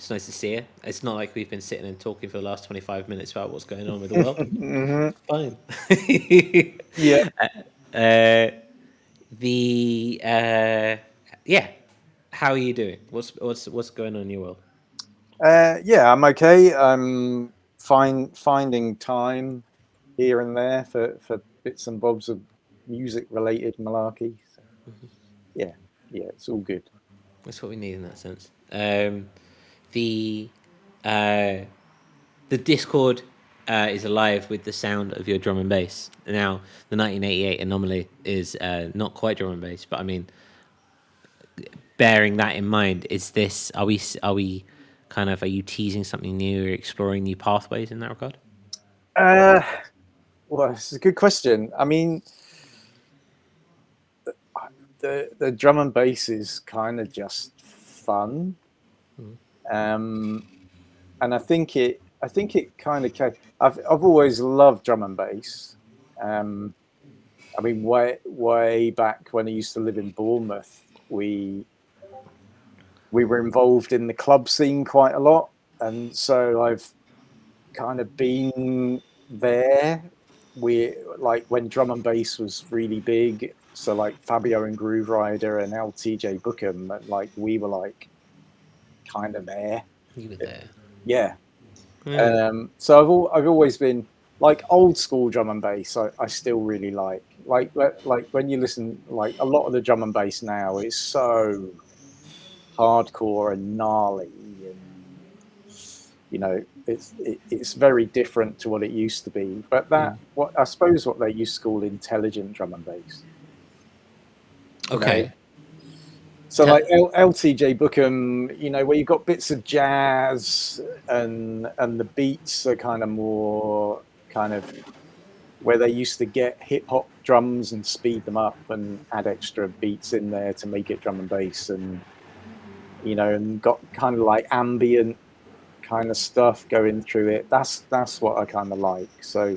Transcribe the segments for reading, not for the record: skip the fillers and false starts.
It's nice to see you. It's not like we've been sitting and talking for the last 25 minutes about what's going on with the world. Hmm. Fine. Yeah. uh, the yeah. How are you doing? What's going on in your world? Yeah, I'm okay. I'm finding time here and there for bits and bobs of music related malarkey. So, yeah, yeah, it's all good. That's what we need in that sense. The uh, the Discord is alive with the sound of your drum and bass. Now, the 1988 Anomaly is not quite drum and bass, but I mean, bearing that in mind, is this are we kind of, are you teasing something new or exploring new pathways in that regard? Uh, well, it's a good question. I mean, the drum and bass is kind of just fun, and I think it kind of came. I've always loved drum and bass. Um, I mean, way back when I used to live in Bournemouth, we were involved in the club scene quite a lot, and so I've kind of been there. We like when drum and bass was really big, so like Fabio and Groove Rider and LTJ Bookham, like we were like kind of there. You were there. Yeah. Yeah. So I've always been like old school drum and bass. I still really like when you listen, like a lot of the drum and bass now is so hardcore and gnarly, and it's very different to what it used to be. But that what I suppose what they used to call intelligent drum and bass. You know, Okay. so like LTJ Bookham, where you've got bits of jazz and the beats are kind of more kind of where they used to get hip hop drums and speed them up and add extra beats in there to make it drum and bass, and got kind of like ambient kind of stuff going through it. That's what I kind of like. So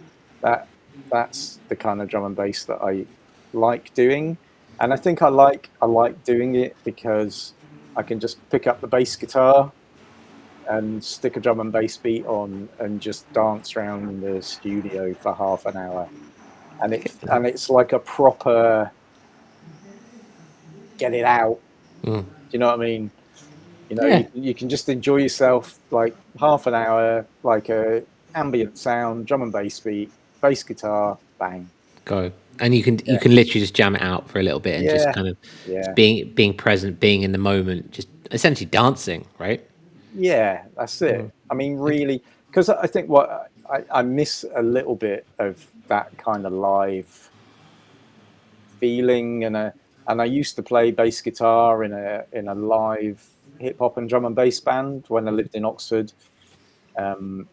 that's the kind of drum and bass that I like doing, and I think I like doing it because I can just pick up the bass guitar and stick a drum and bass beat on and just dance around the studio for half an hour, and it's like a proper get it out. Do you know what I mean? Yeah. You can just enjoy yourself like half an hour, like a ambient sound, drum and bass beat, bass guitar, bang. Go. And you Yeah, can literally just jam it out for a little bit and just yeah, kind of just yeah, being present, being in the moment, just essentially dancing, right? yeah. That's Mm. it. I mean, Okay. really, because I think what I miss a little bit of that kind of live feeling, and I used to play bass guitar in a live hip hop and drum and bass band when I lived in Oxford. Um,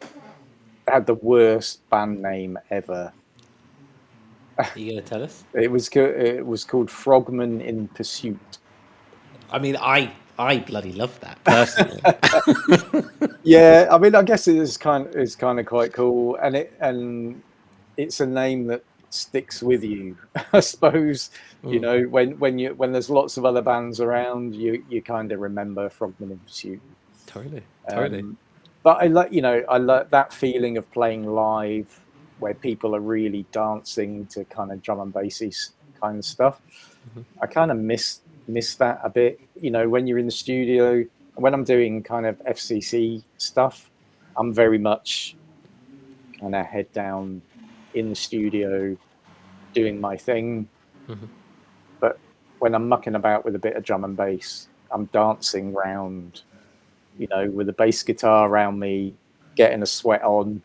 I had the worst band name ever. You gonna tell us? It was called Frogman in Pursuit. I mean, I bloody love that personally. Yeah, I mean, I guess it is kind of quite cool, and it's a name that sticks with you. I suppose when there's lots of other bands around, you kind of remember Frogman in Pursuit. Totally, totally. Um, but I like that feeling of playing live where people are really dancing to kind of drum and bassy kind of stuff. I kind of miss that a bit. When you're in the studio, when I'm doing kind of FCC stuff, I'm very much kind of head down in the studio doing my thing. But when I'm mucking about with a bit of drum and bass, I'm dancing round, with a bass guitar around me, getting a sweat on,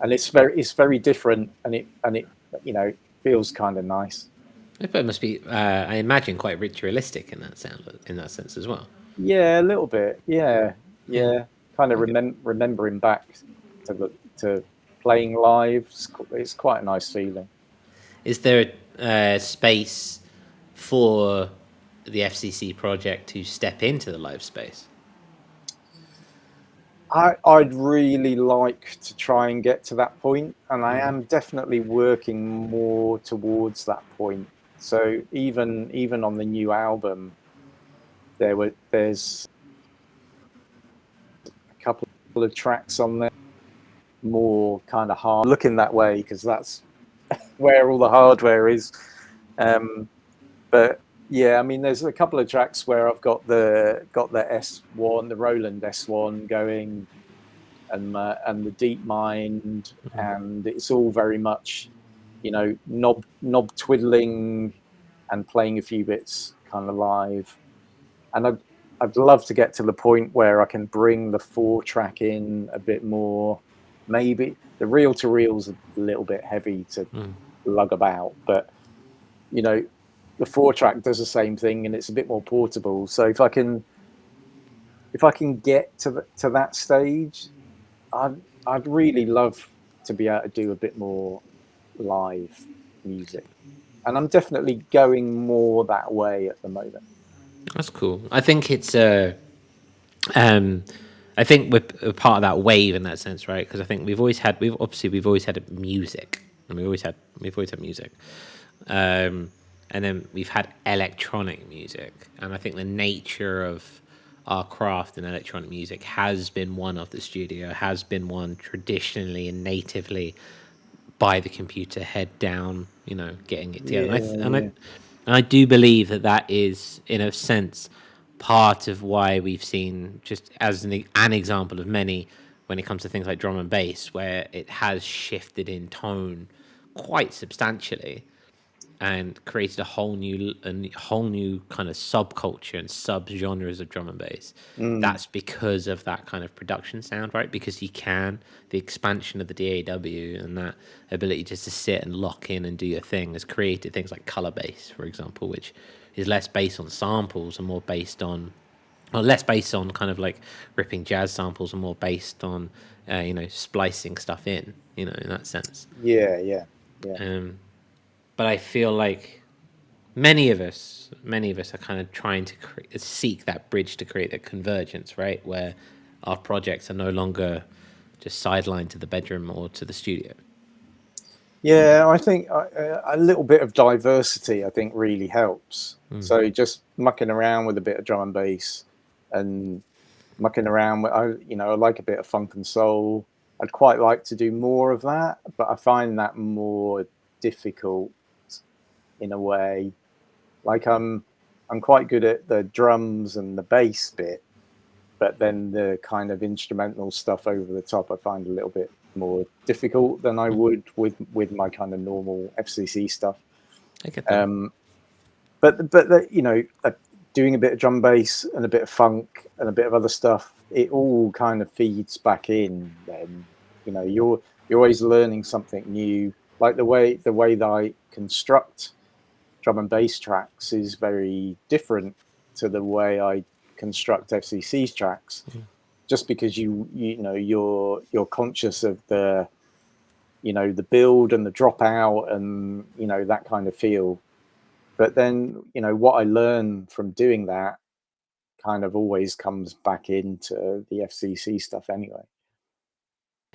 and it's very different, and it feels kind of nice. It must be, I imagine, quite ritualistic in that in that sense as well. Yeah, a little bit. Yeah, Yeah. yeah. Kind of Okay. remembering back to playing live. It's quite a nice feeling. Is there a space for the FCC project to step into the live space? I'd really like to try and get to that point, and I am definitely working more towards that point. So even on the new album, there's couple of tracks on there, more kind of hard looking that way because that's where all the hardware is. But yeah, I mean, there's a couple of tracks where I've got the S1, the Roland S1 going, and the Deep Mind, and it's all very much, knob twiddling and playing a few bits kind of live. And I'd love to get to the point where I can bring the 4-track in a bit more. Maybe the reel to reel's a little bit heavy to lug about, but the 4-track does the same thing, and it's a bit more portable. So if I can get to that stage, I'd really love to be able to do a bit more live music, and I'm definitely going more that way at the moment. That's cool. I think it's I think we're a part of that wave in that sense, right? Because I think we've always had music, and we've always had music, and then we've had electronic music, and I think the nature of our craft in electronic music has been one of the studio, has been one traditionally and natively by the computer, head down, getting it together. And I do believe that is, in a sense, part of why we've seen, just as an example of many, when it comes to things like drum and bass, where it has shifted in tone quite substantially and created a whole new kind of subculture and sub-genres of drum and bass. That's because of that kind of production sound, right? Because the expansion of the DAW and that ability just to sit and lock in and do your thing has created things like color bass, for example, which is less based on samples and more based on, or less based on kind of like ripping jazz samples and more based on, splicing stuff in that sense. Yeah. But I feel like many of us are kind of trying to seek that bridge to create that convergence, right? Where our projects are no longer just sidelined to the bedroom or to the studio. Yeah, I think a little bit of diversity, I think, really helps. So just mucking around with a bit of drum and bass, and mucking around with, I like a bit of funk and soul. I'd quite like to do more of that, but I find that more difficult in a way. Like I'm quite good at the drums and the bass bit, but then the kind of instrumental stuff over the top I find a little bit more difficult than I would with my kind of normal FCC stuff. I get that. But doing a bit of drum bass and a bit of funk and a bit of other stuff, it all kind of feeds back in. Then you're always learning something new. Like the way that I construct drum and bass tracks is very different to the way I construct FCC's tracks, just because you're conscious of the the build and the dropout and that kind of feel. But then what I learn from doing that kind of always comes back into the FCC stuff anyway.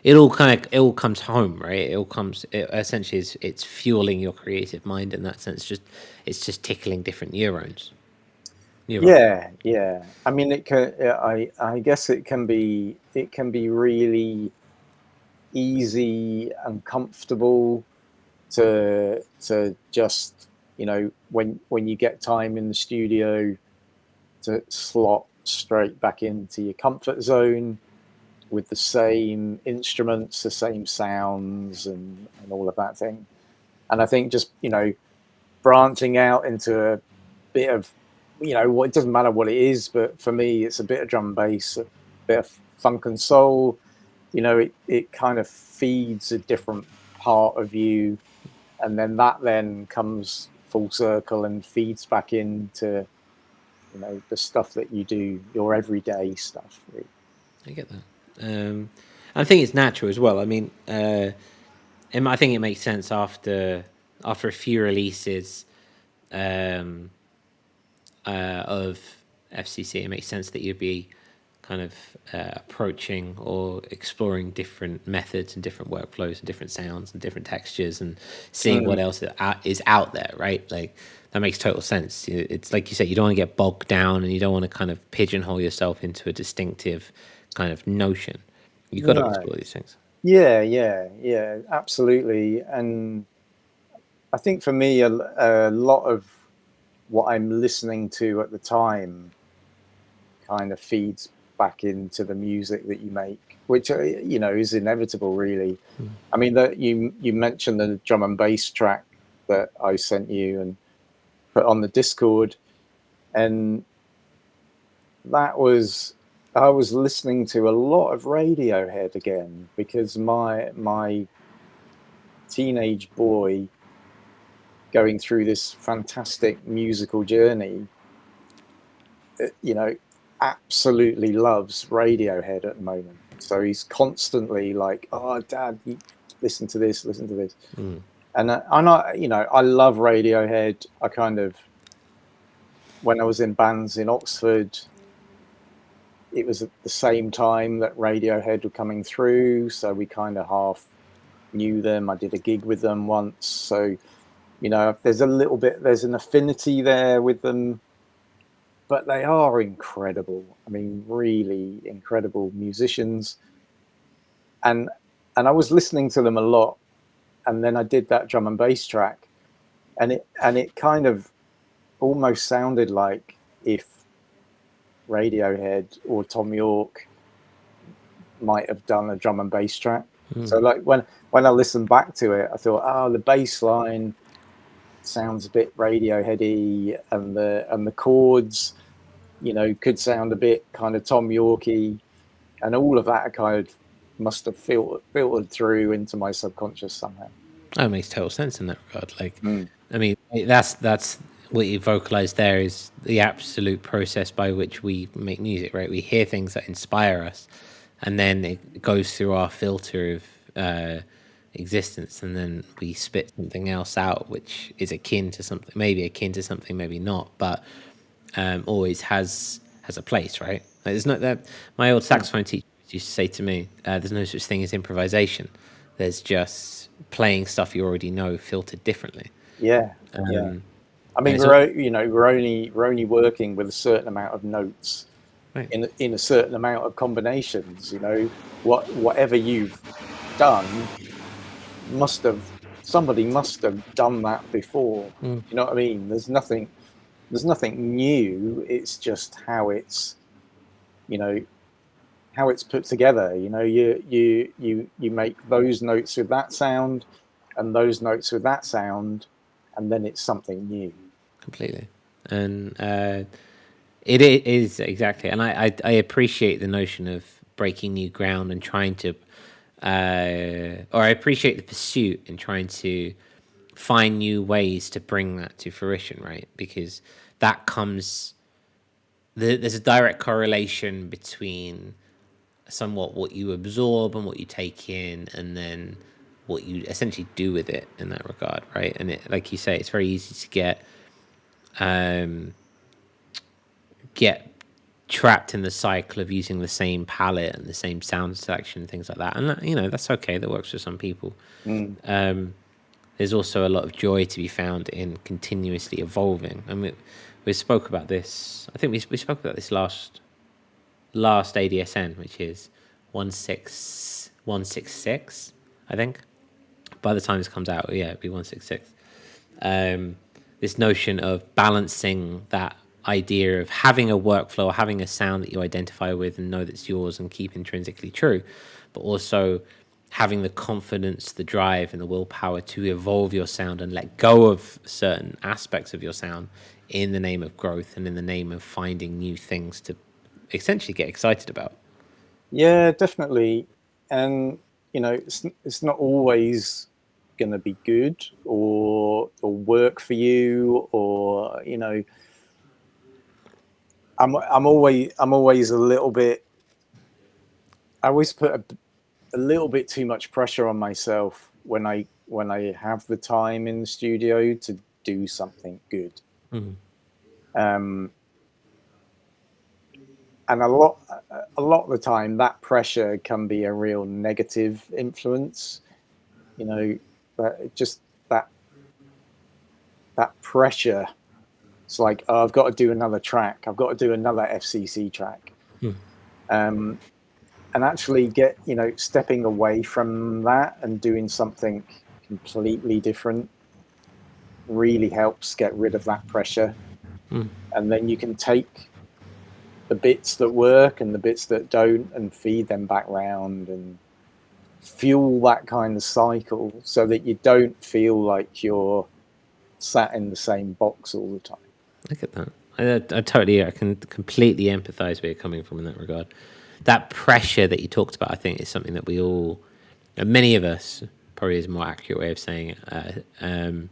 It all comes home, right? It essentially it's fueling your creative mind in that sense. It's just tickling different neurons. Yeah. I mean, it can. I guess it can be really easy and comfortable to just when you get time in the studio to slot straight back into your comfort zone with the same instruments, the same sounds, and all of that thing. And I think just branching out into a bit of it doesn't matter what it is, but for me it's a bit of drum and bass, a bit of funk and soul. It kind of feeds a different part of you, and then that comes full circle and feeds back into the stuff that you do, your everyday stuff. Really. I get that. I think it's natural as well. I mean, I think it makes sense after a few releases of FCC. It makes sense that you'd be kind of approaching or exploring different methods and different workflows and different sounds and different textures and seeing what else is out there, right? Like that makes total sense. It's like you said, you don't want to get bogged down and you don't want to kind of pigeonhole yourself into a distinctive kind of notion. You got to No. explore these things. Yeah, absolutely. And I think for me, a lot of what I'm listening to at the time kind of feeds back into the music that you make, which is inevitable, really. I mean, that you mentioned the drum and bass track that I sent you and put on the Discord, and that was I was listening to a lot of Radiohead again because my teenage boy going through this fantastic musical journey, absolutely loves Radiohead at the moment. So he's constantly like, "Oh, Dad, you listen to this, listen to this." And I love Radiohead. I kind of, when I was in bands in Oxford, it was at the same time that Radiohead were coming through, so we kind of half knew them. I did a gig with them once, so there's there's an affinity there with them, but they are incredible. I mean, really incredible musicians. And I was listening to them a lot, and then I did that drum and bass track, and it kind of almost sounded like if Radiohead or Tom York might have done a drum and bass track. So like when I listened back to it, I thought, oh, the bass line sounds a bit Radioheady, and the chords, could sound a bit kind of Tom Yorky, and all of that kind of must have filtered through into my subconscious somehow. That makes total sense in that regard. Like, I mean, that's what you vocalize there is the absolute process by which we make music, right? We hear things that inspire us, and then it goes through our filter of existence, and then we spit something else out, which is akin to something, maybe not, but always has a place, right? Like, there's no that my old saxophone teacher used to say to me, "There's no such thing as improvisation. There's just playing stuff you already know filtered differently." Yeah. I mean, we're only working with a certain amount of notes, right. in a certain amount of combinations. Whatever you've done somebody must have done that before. You know what I mean? There's nothing new. It's just how it's put together. You make those notes with that sound and those notes with that sound, and then it's something new. Completely. And it is exactly, and I appreciate the notion of breaking new ground and trying to or I appreciate the pursuit and trying to find new ways to bring that to fruition, right? Because that comes there's a direct correlation between somewhat what you absorb and what you take in, and then what you essentially do with it in that regard, right? And it, like you say, it's very easy to get trapped in the cycle of using the same palette and the same sound selection and things like that, and that's okay. That works for some people. There's also a lot of joy to be found in continuously evolving. I mean, we spoke about this. I think we spoke about this last ADSN, which is 16166. I think by the time this comes out, yeah, it'd be 166. This notion of balancing that idea of having a workflow, having a sound that you identify with and know that's yours and keep intrinsically true, but also having the confidence, the drive, and the willpower to evolve your sound and let go of certain aspects of your sound in the name of growth and in the name of finding new things to essentially get excited about. Yeah, definitely. And it's not always going to be good or work for you, or I'm always a little bit. I always put a little bit too much pressure on myself when I have the time in the studio to do something good. And a lot of the time that pressure can be a real negative influence. But just that pressure. It's like, oh, I've got to do another track. I've got to do another FCC track. And actually get, stepping away from that and doing something completely different really helps get rid of that pressure. And then you can take the bits that work and the bits that don't and feed them back round and fuel that kind of cycle so that you don't feel like you're sat in the same box all the time. Look at that. I can completely empathize where you're coming from in that regard. That pressure that you talked about, I think, is something that we all, many of us, probably is a more accurate way of saying it,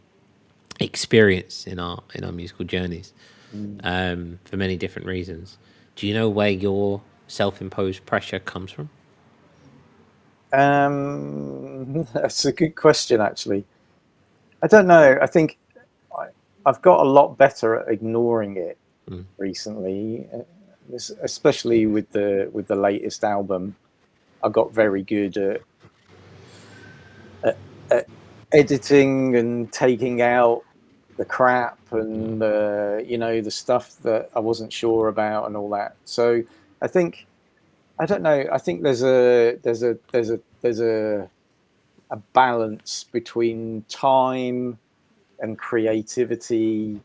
experience in our musical journeys, for many different reasons. Do you know where your self-imposed pressure comes from? That's a good question, actually. I don't know. I think I've got a lot better at ignoring it recently, especially with the latest album. I got very good at editing and taking out the crap and the stuff that I wasn't sure about and all that. So I think, I don't know. I think there's a balance between time and creativity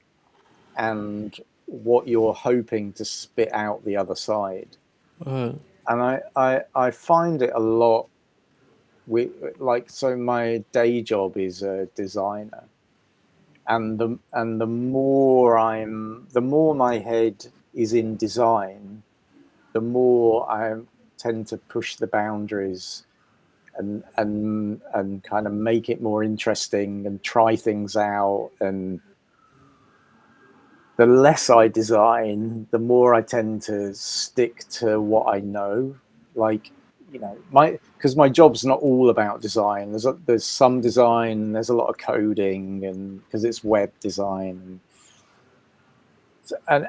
and what you're hoping to spit out the other side. And I find it a lot with, so my day job is a designer, and the more my head is in design, the more I tend to push the boundaries and kind of make it more interesting and try things out. And the less I design, the more I tend to stick to what I know. Like, because my job's not all about design. There's some design, there's a lot of coding, and because it's web design, and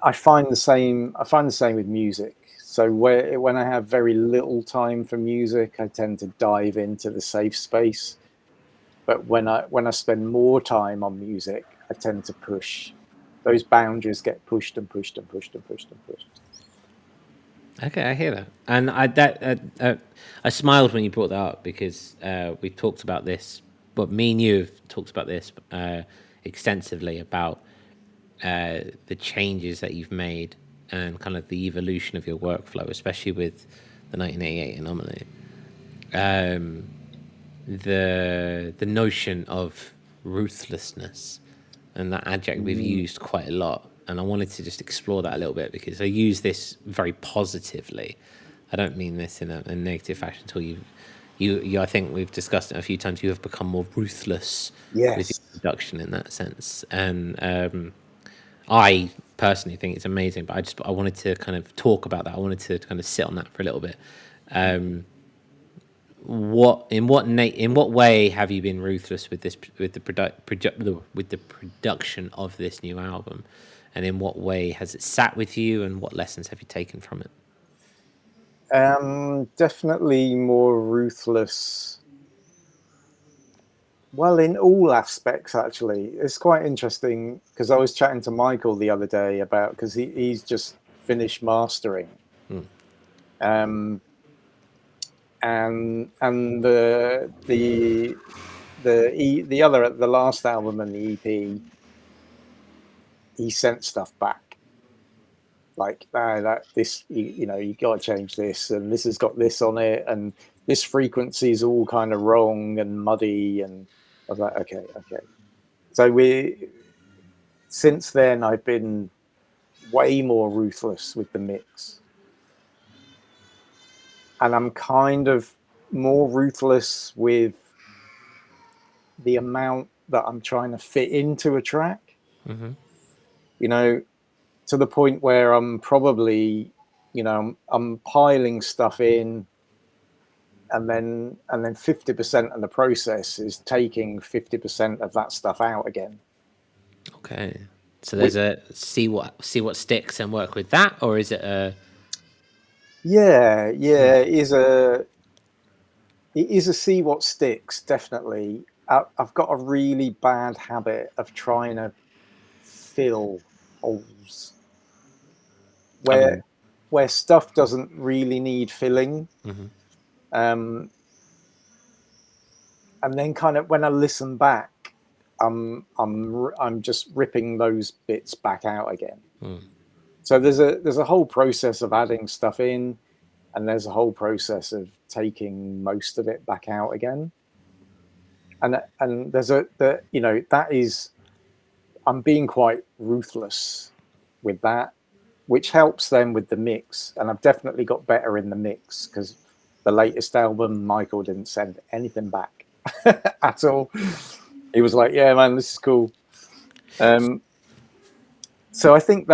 I find the same. I find the same with music. So when I have very little time for music, I tend to dive into the safe space. But when I spend more time on music, I tend to push. Those boundaries get pushed and pushed and pushed and pushed and pushed. Okay, I hear that, and I smiled when you brought that up because we talked about this. But me and you have talked about this extensively about the changes that you've made and kind of the evolution of your workflow, especially with the 1988 Anomaly. The notion of ruthlessness and that adjective we've used quite a lot, and I wanted to just explore that a little bit because I use this very positively. I don't mean this in a negative fashion at all. You I think we've discussed it a few times. You have become more ruthless with your Yes. production in that sense, and I personally think it's amazing. But I wanted to kind of talk about that. I wanted to kind of sit on that for a little bit. In what way have you been ruthless with the production of this new album, and in what way has it sat with you, and what lessons have you taken from it? Definitely more ruthless. Well, in all aspects, actually. It's quite interesting because I was chatting to Michael the other day about, because he's just finished mastering. And the last album and the EP, he sent stuff back like, you got to change this, and this has got this on it, and this frequency is all kind of wrong and muddy. And I was like, okay. So since then I've been way more ruthless with the mix, and I'm kind of more ruthless with the amount that I'm trying to fit into a track. To the point where I'm probably, I'm piling stuff in, and then 50% of the process is taking 50% of that stuff out again. Okay, so there's a see what sticks and work with that, or is it a? Yeah, it is a see what sticks, definitely. I've got a really bad habit of trying to fill holes where where stuff doesn't really need filling. Mm-hmm. And then kind of when I listen back, I'm just ripping those bits back out again. So there's a whole process of adding stuff in, and there's a whole process of taking most of it back out again. And there's that is, I'm being quite ruthless with that, which helps then with the mix. And I've definitely got better in the mix, because the latest album, Michael didn't send anything back at all. He was like, "Yeah, man, this is cool." So I think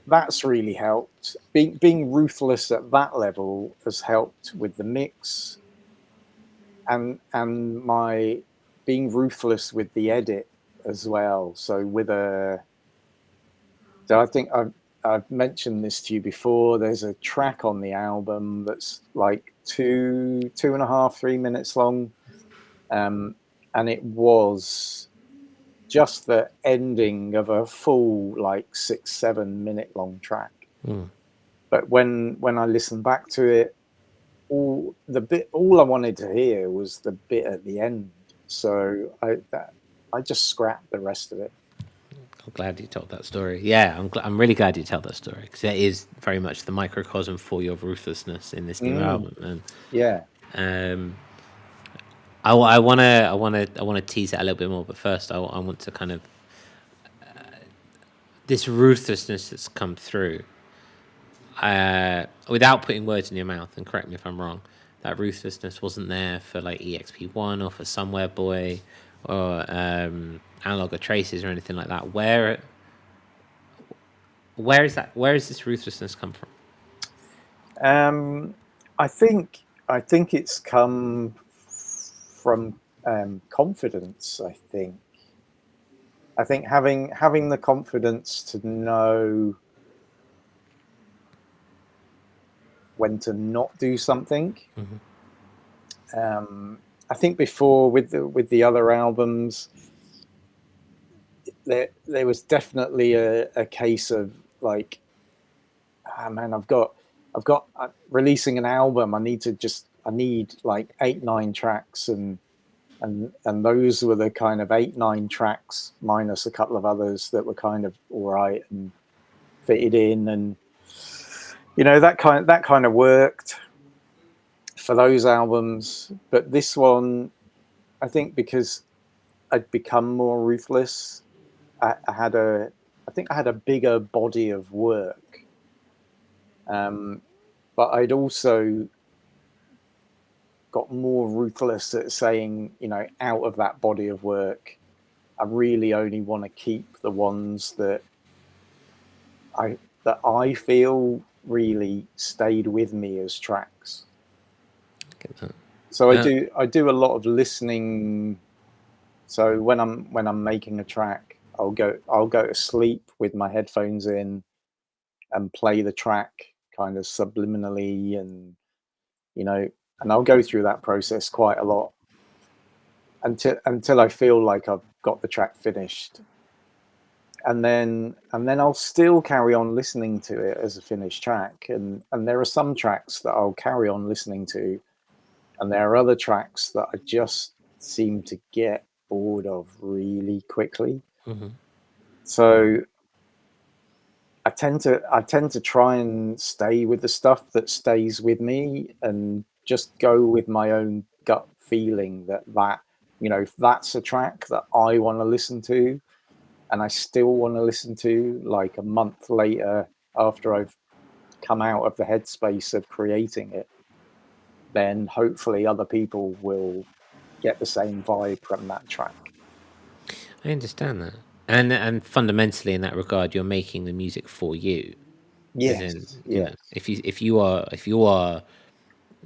that's really helped. Being ruthless at that level has helped with the mix, and my being ruthless with the edit as well. So I think I've mentioned this to you before. There's a track on the album that's like 2.5, 3 minutes long, and it was just the ending of a full like 6-7 minute long track. But when I listened back to it, all I wanted to hear was the bit at the end. So I just scrapped the rest of it. I'm glad you told that story. Yeah, I'm really glad you told that story, because it is very much the microcosm for your ruthlessness in this new album. And yeah, I want to tease it a little bit more, but first I want to kind of this ruthlessness that's come through. Without putting words in your mouth, and correct me if I'm wrong, that ruthlessness wasn't there for like EXP1 or for Somewhere Boy or Analog or Traces or anything like that. Where is that? Where has this ruthlessness come from? I think it's come from confidence. I think having the confidence to know when to not do something. I think before with the other albums, there was definitely a case of like, man, I've got releasing an album. I need like 8-9 tracks, and those were the kind of 8-9 tracks minus a couple of others that were kind of all right and fitted in, and that kind of worked for those albums. But this one, I think because I'd become more ruthless, I think I had a bigger body of work, but I'd also got more ruthless at saying, out of that body of work, I really only want to keep the ones that I feel really stayed with me as tracks. So I do a lot of listening. So when I'm making a track, I'll go to sleep with my headphones in and play the track kind of subliminally, and and I'll go through that process quite a lot until I feel like I've got the track finished. And then I'll still carry on listening to it as a finished track. And there are some tracks that I'll carry on listening to, and there are other tracks that I just seem to get bored of really quickly. So I tend to try and stay with the stuff that stays with me, and just go with my own gut feeling that if that's a track that I want to listen to, and I still want to listen to like a month later after I've come out of the headspace of creating it, then hopefully other people will get the same vibe from that track. I understand that, and fundamentally in that regard, you're making the music for you. Yes. As in, if you are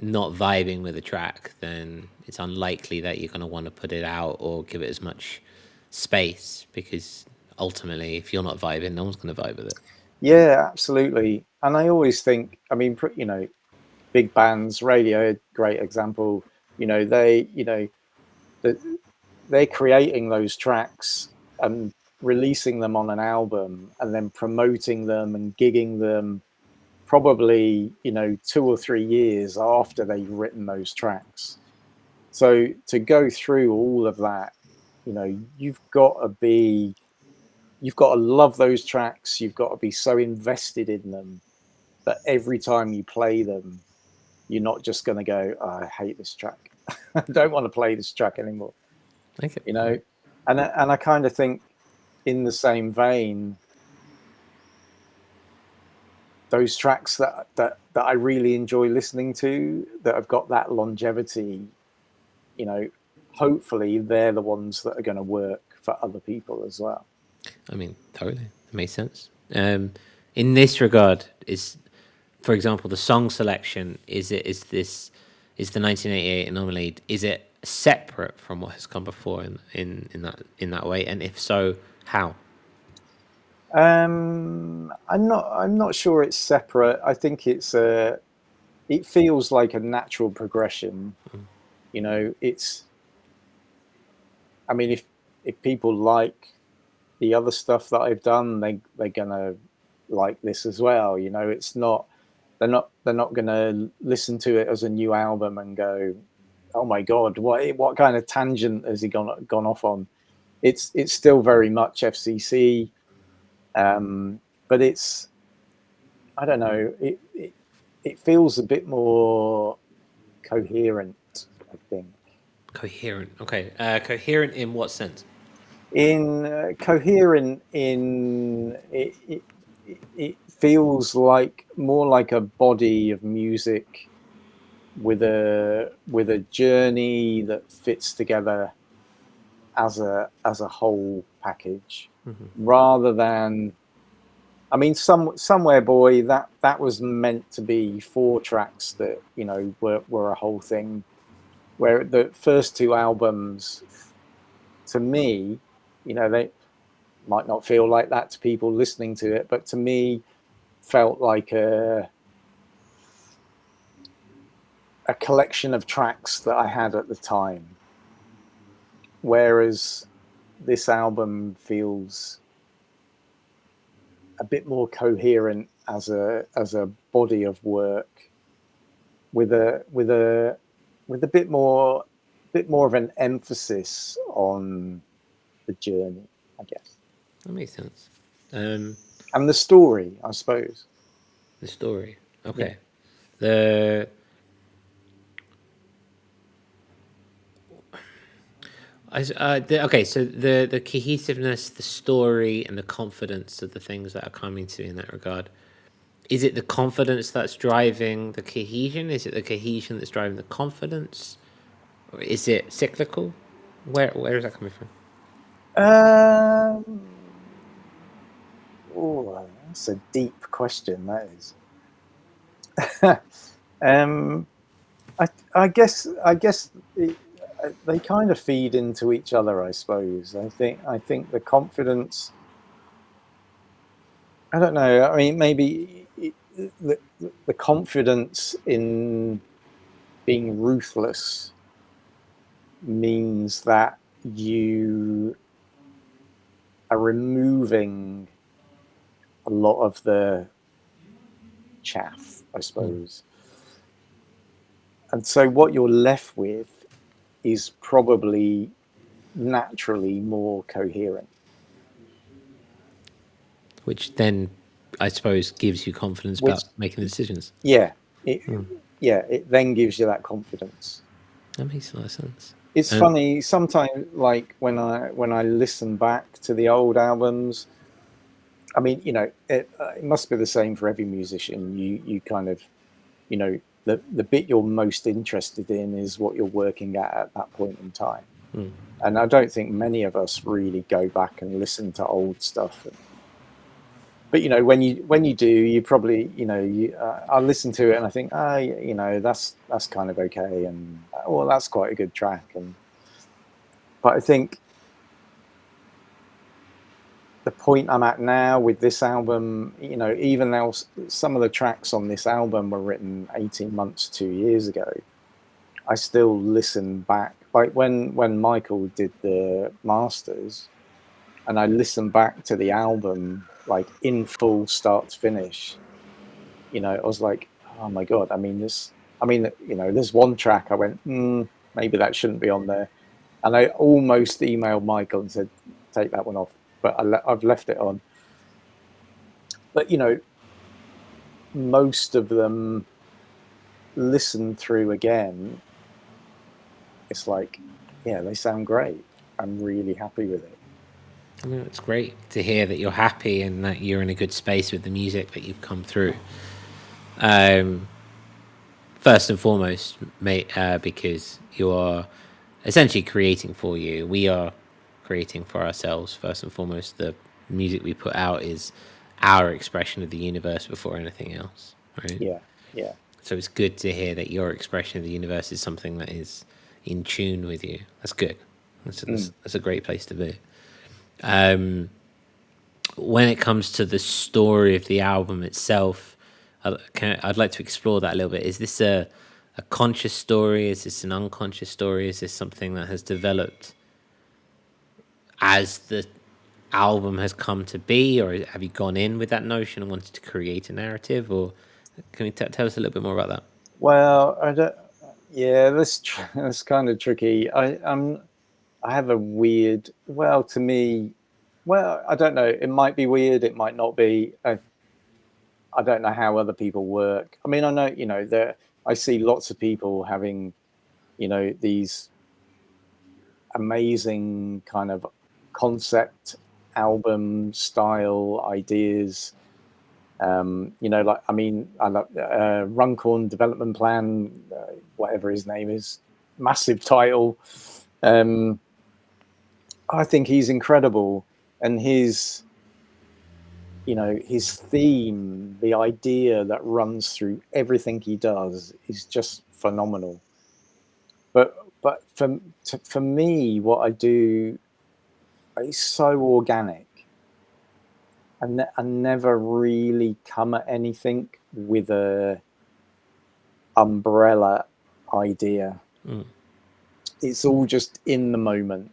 not vibing with a track, then it's unlikely that you're going to want to put it out or give it as much space, because ultimately, if you're not vibing, no one's going to vibe with it. Yeah, absolutely. And I always think, I mean, big bands, Radio, great example. They're creating those tracks and releasing them on an album, and then promoting them and gigging them probably, 2 or 3 years after they've written those tracks. So to go through all of that, you've got to love those tracks. You've got to be so invested in them that every time you play them, you're not just going to go, oh, I hate this track. I don't want to play this track anymore. Okay. And I kind of think in the same vein, those tracks that I really enjoy listening to, that have got that longevity, hopefully they're the ones that are going to work for other people as well. I mean, totally. It makes sense. In this regard, for example, the song selection, is the 1988 Anomaly, is it separate from what has come before in that way? And if so, how? I'm not sure it's separate. I think it feels like a natural progression. I mean, if people like the other stuff that I've done, they're gonna like this as well. It's not, they're not gonna listen to it as a new album and go, oh my god, what kind of tangent has he gone off on? It's still very much FCC, but it's, I don't know, it feels a bit more coherent, I think. Coherent. Okay. Coherent in what sense? Coherent in it feels like more like a body of music with a journey that fits together as a whole package, rather than, I mean, Somewhere Boy, that was meant to be 4 tracks that were a whole thing, where the first 2 albums, to me, they might not feel like that to people listening to it, but to me felt like a collection of tracks that I had at the time, whereas this album feels a bit more coherent as a body of work, with a bit more of an emphasis on the journey, I guess. That makes sense. And the story, I suppose. The story. Okay. Yeah. Okay, so the cohesiveness, the story, and the confidence of the things that are coming to in that regard. Is it the confidence that's driving the cohesion? Is it the cohesion that's driving the confidence? Or is it cyclical? Where is that coming from? Oh, that's a deep question, that is. I guess they kind of feed into each other, I suppose. I think the confidence, I don't know, I mean, maybe the confidence in being ruthless means that you are removing a lot of the chaff, I suppose. And so what you're left with is probably naturally more coherent. Which then, I suppose, gives you confidence about making the decisions. Yeah. It then gives you that confidence. That makes a lot of sense. It's funny, sometimes, like when I listen back to the old albums, I mean, it must be the same for every musician. You kind of, the bit you're most interested in is what you're working at that point in time. And I don't think many of us really go back and listen to old stuff. But when you do, you probably, I listen to it and I think, that's kind of okay, and well, that's quite a good track. But I think the point I'm at now with this album, even though some of the tracks on this album were written 18 months, 2 years ago, I still listen back. Like when Michael did the masters, and I listened back to the album, like in full, start to finish, I was like, oh my God, there's one track I went, maybe that shouldn't be on there. And I almost emailed Michael and said, take that one off, but I've left it on. But, most of them listen through again. It's like, yeah, they sound great. I'm really happy with it. I mean, it's great to hear that you're happy and that you're in a good space with the music that you've come through. First and foremost, mate, because you are essentially creating for you. We are creating for ourselves. First and foremost, the music we put out is our expression of the universe before anything else, right? Yeah, yeah. So it's good to hear that your expression of the universe is something that is in tune with you. That's good. That's a great place to be. When it comes to the story of the album itself, I'd like to explore that a little bit. Is this a conscious story? Is this an unconscious story? Is this something that has developed as the album has come to be, or have you gone in with that notion and wanted to create a narrative? Or can you tell us a little bit more about that? Well, I don't. Yeah, that's kind of tricky. I have a weird. Well, to me, I don't know. It might be weird. It might not be. I don't know how other people work. I mean, I know, there. I see lots of people having, these amazing kind of concept album style ideas. Like, I love Runcorn Development Plan, whatever his name is, massive title. I think he's incredible, and his theme, the idea that runs through everything he does is just phenomenal. But for me, what I do is so organic. I never really come at anything with a umbrella idea. It's all just in the moment,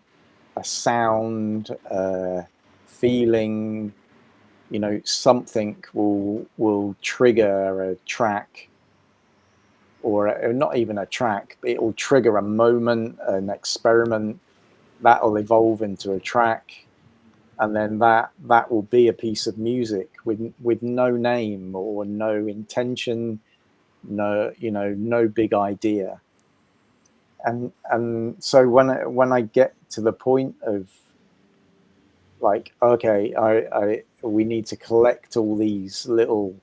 a sound, a feeling. Something will trigger a track, or not even a track, but it will trigger a moment, an experiment that will evolve into a track, and then that will be a piece of music with no name or no intention, no big idea. And so when I get to the point of, like, okay, we need to collect all these little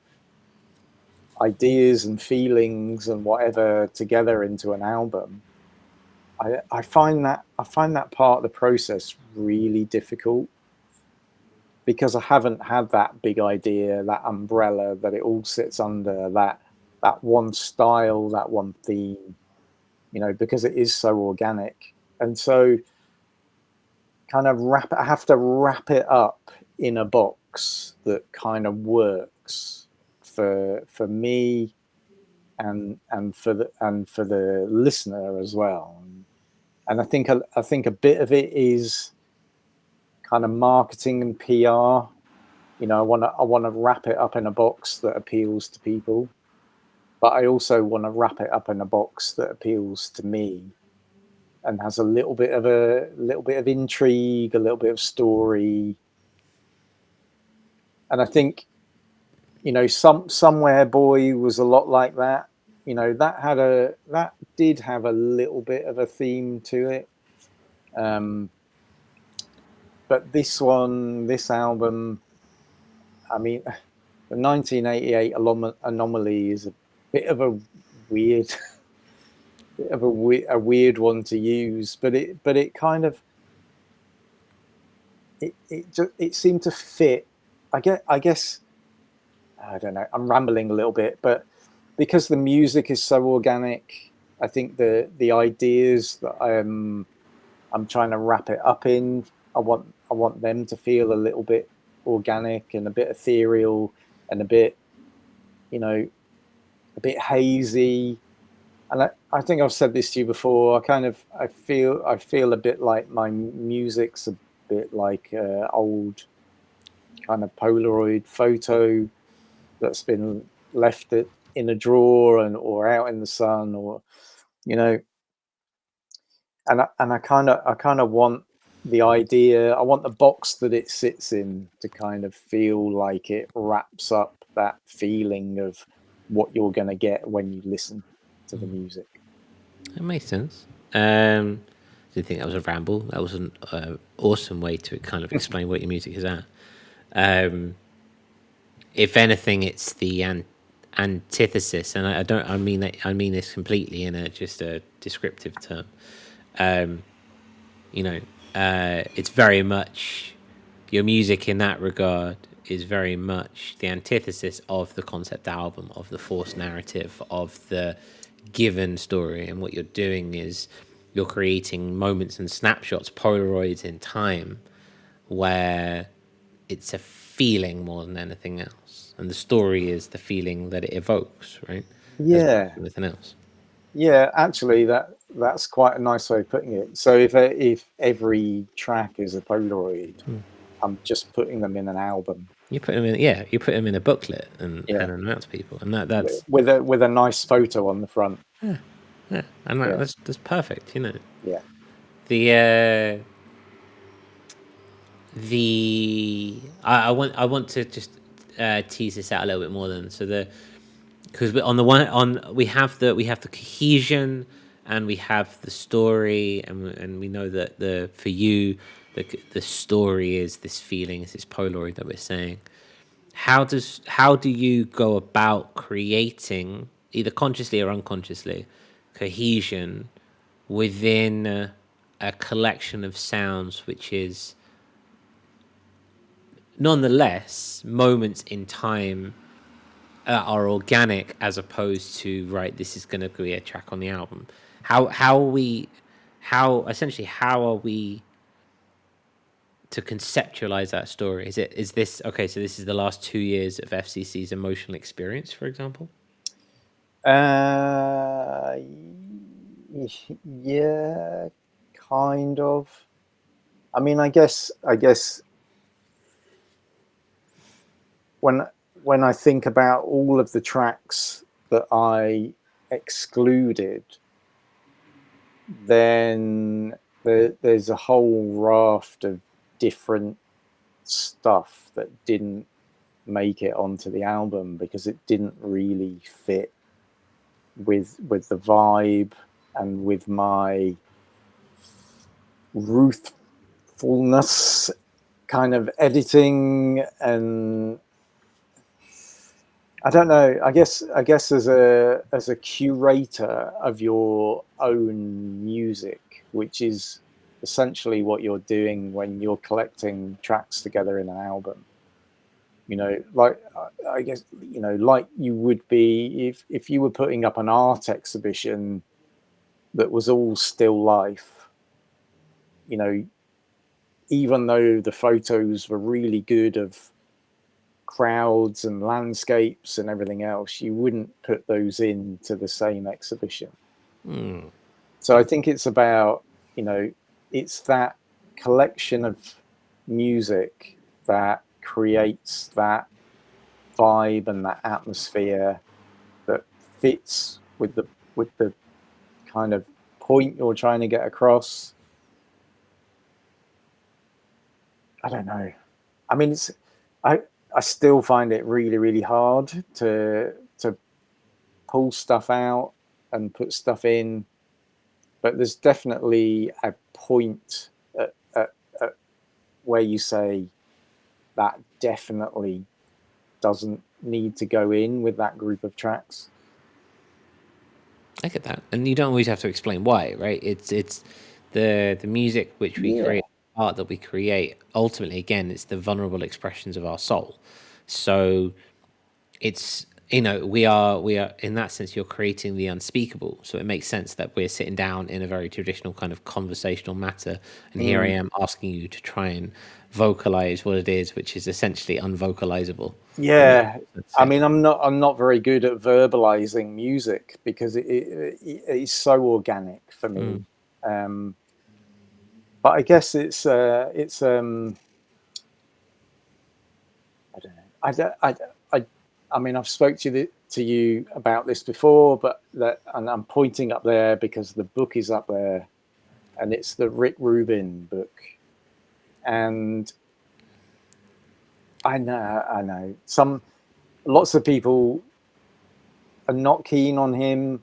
ideas and feelings and whatever together into an album, I find that part of the process really difficult, because I haven't had that big idea, that umbrella that it all sits under, that one style, that one theme, because it is so organic. And so kind of I have to wrap it up in a box that kind of works for me and for the listener as well. And I think a bit of it is kind of marketing and PR. I want to wrap it up in a box that appeals to people, but I also want to wrap it up in a box that appeals to me and has a little bit of intrigue, a little bit of story. And I think, Somewhere Boy was a lot like that. That did have a little bit of a theme to it. But this album, the 1988 Anomaly is a bit of a weird, a weird one to use, but it kind of it seemed to fit. I guess I don't know. I'm rambling a little bit, but because the music is so organic, I think the ideas that I'm trying to wrap it up in, I want them to feel a little bit organic and a bit ethereal and a bit, a bit hazy. And I think I've said this to you before. I feel a bit like my music's a bit like old kind of Polaroid photo that's been left it in a drawer or out in the sun, or and I kind of want the idea. I want the box that it sits in to kind of feel like it wraps up that feeling of what you're going to get when you listen to the music. That makes sense. I didn't think that was a ramble. That was an awesome way to kind of explain what your music is at. If anything, it's the antithesis, and I don't. I mean that. I mean this completely in just a descriptive term. It's very much your music in that regard is very much the antithesis of the concept album, of the forced narrative, of the given story. And what you're doing is you're creating moments and snapshots, Polaroids in time, where it's a feeling more than anything else. And the story is the feeling that it evokes, right? Yeah. As anything else. Yeah, actually, that's quite a nice way of putting it. So if every track is a Polaroid, I'm just putting them in an album. You put them in, you put them in a booklet and Yeah. hand them out to people, and that's with a nice photo on the front. and that's perfect, Yeah. I want to just tease this out a little bit more than because we have the cohesion and we have the story, and we know that for you the story is this feeling, is this Polaroid that we're saying. How do you go about creating, either consciously or unconsciously, cohesion within a collection of sounds which is nonetheless moments in time are organic, as opposed to, right, this is going to be a track on the album? How are we to conceptualize that story? Is this okay? So this is the last 2 years of FCC's emotional experience, for example. Yeah, kind of. I mean, I guess when I think about all of the tracks that I excluded, then there's a whole raft of different stuff that didn't make it onto the album because it didn't really fit with the vibe and with my ruthfulness kind of editing. And I don't know, I guess as a curator of your own music, which is essentially what you're doing when you're collecting tracks together in an album, like I guess like you would be if you were putting up an art exhibition that was all still life. Even though the photos were really good of crowds and landscapes and everything else, you wouldn't put those into the same exhibition. So I think it's about, it's that collection of music that creates that vibe and that atmosphere that fits with the kind of point you're trying to get across. I don't know. I mean, I still find it really, really hard to pull stuff out and put stuff in, but there's definitely a point at where you say that definitely doesn't need to go in with that group of tracks. I get that, and you don't always have to explain why, right? It's the music which we create, art that we create. Ultimately, again, it's the vulnerable expressions of our soul. So it's we are in that sense, you're creating the unspeakable. So it makes sense that we're sitting down in a very traditional kind of conversational matter, and here I am asking you to try and vocalize what it is, which is essentially unvocalizable. Yeah, I mean, I'm not very good at verbalizing music because it's so organic for me. But I guess it's I don't know. I mean, I've spoke to to you about this before, and I'm pointing up there because the book is up there, and it's the Rick Rubin book. And I know lots of people are not keen on him,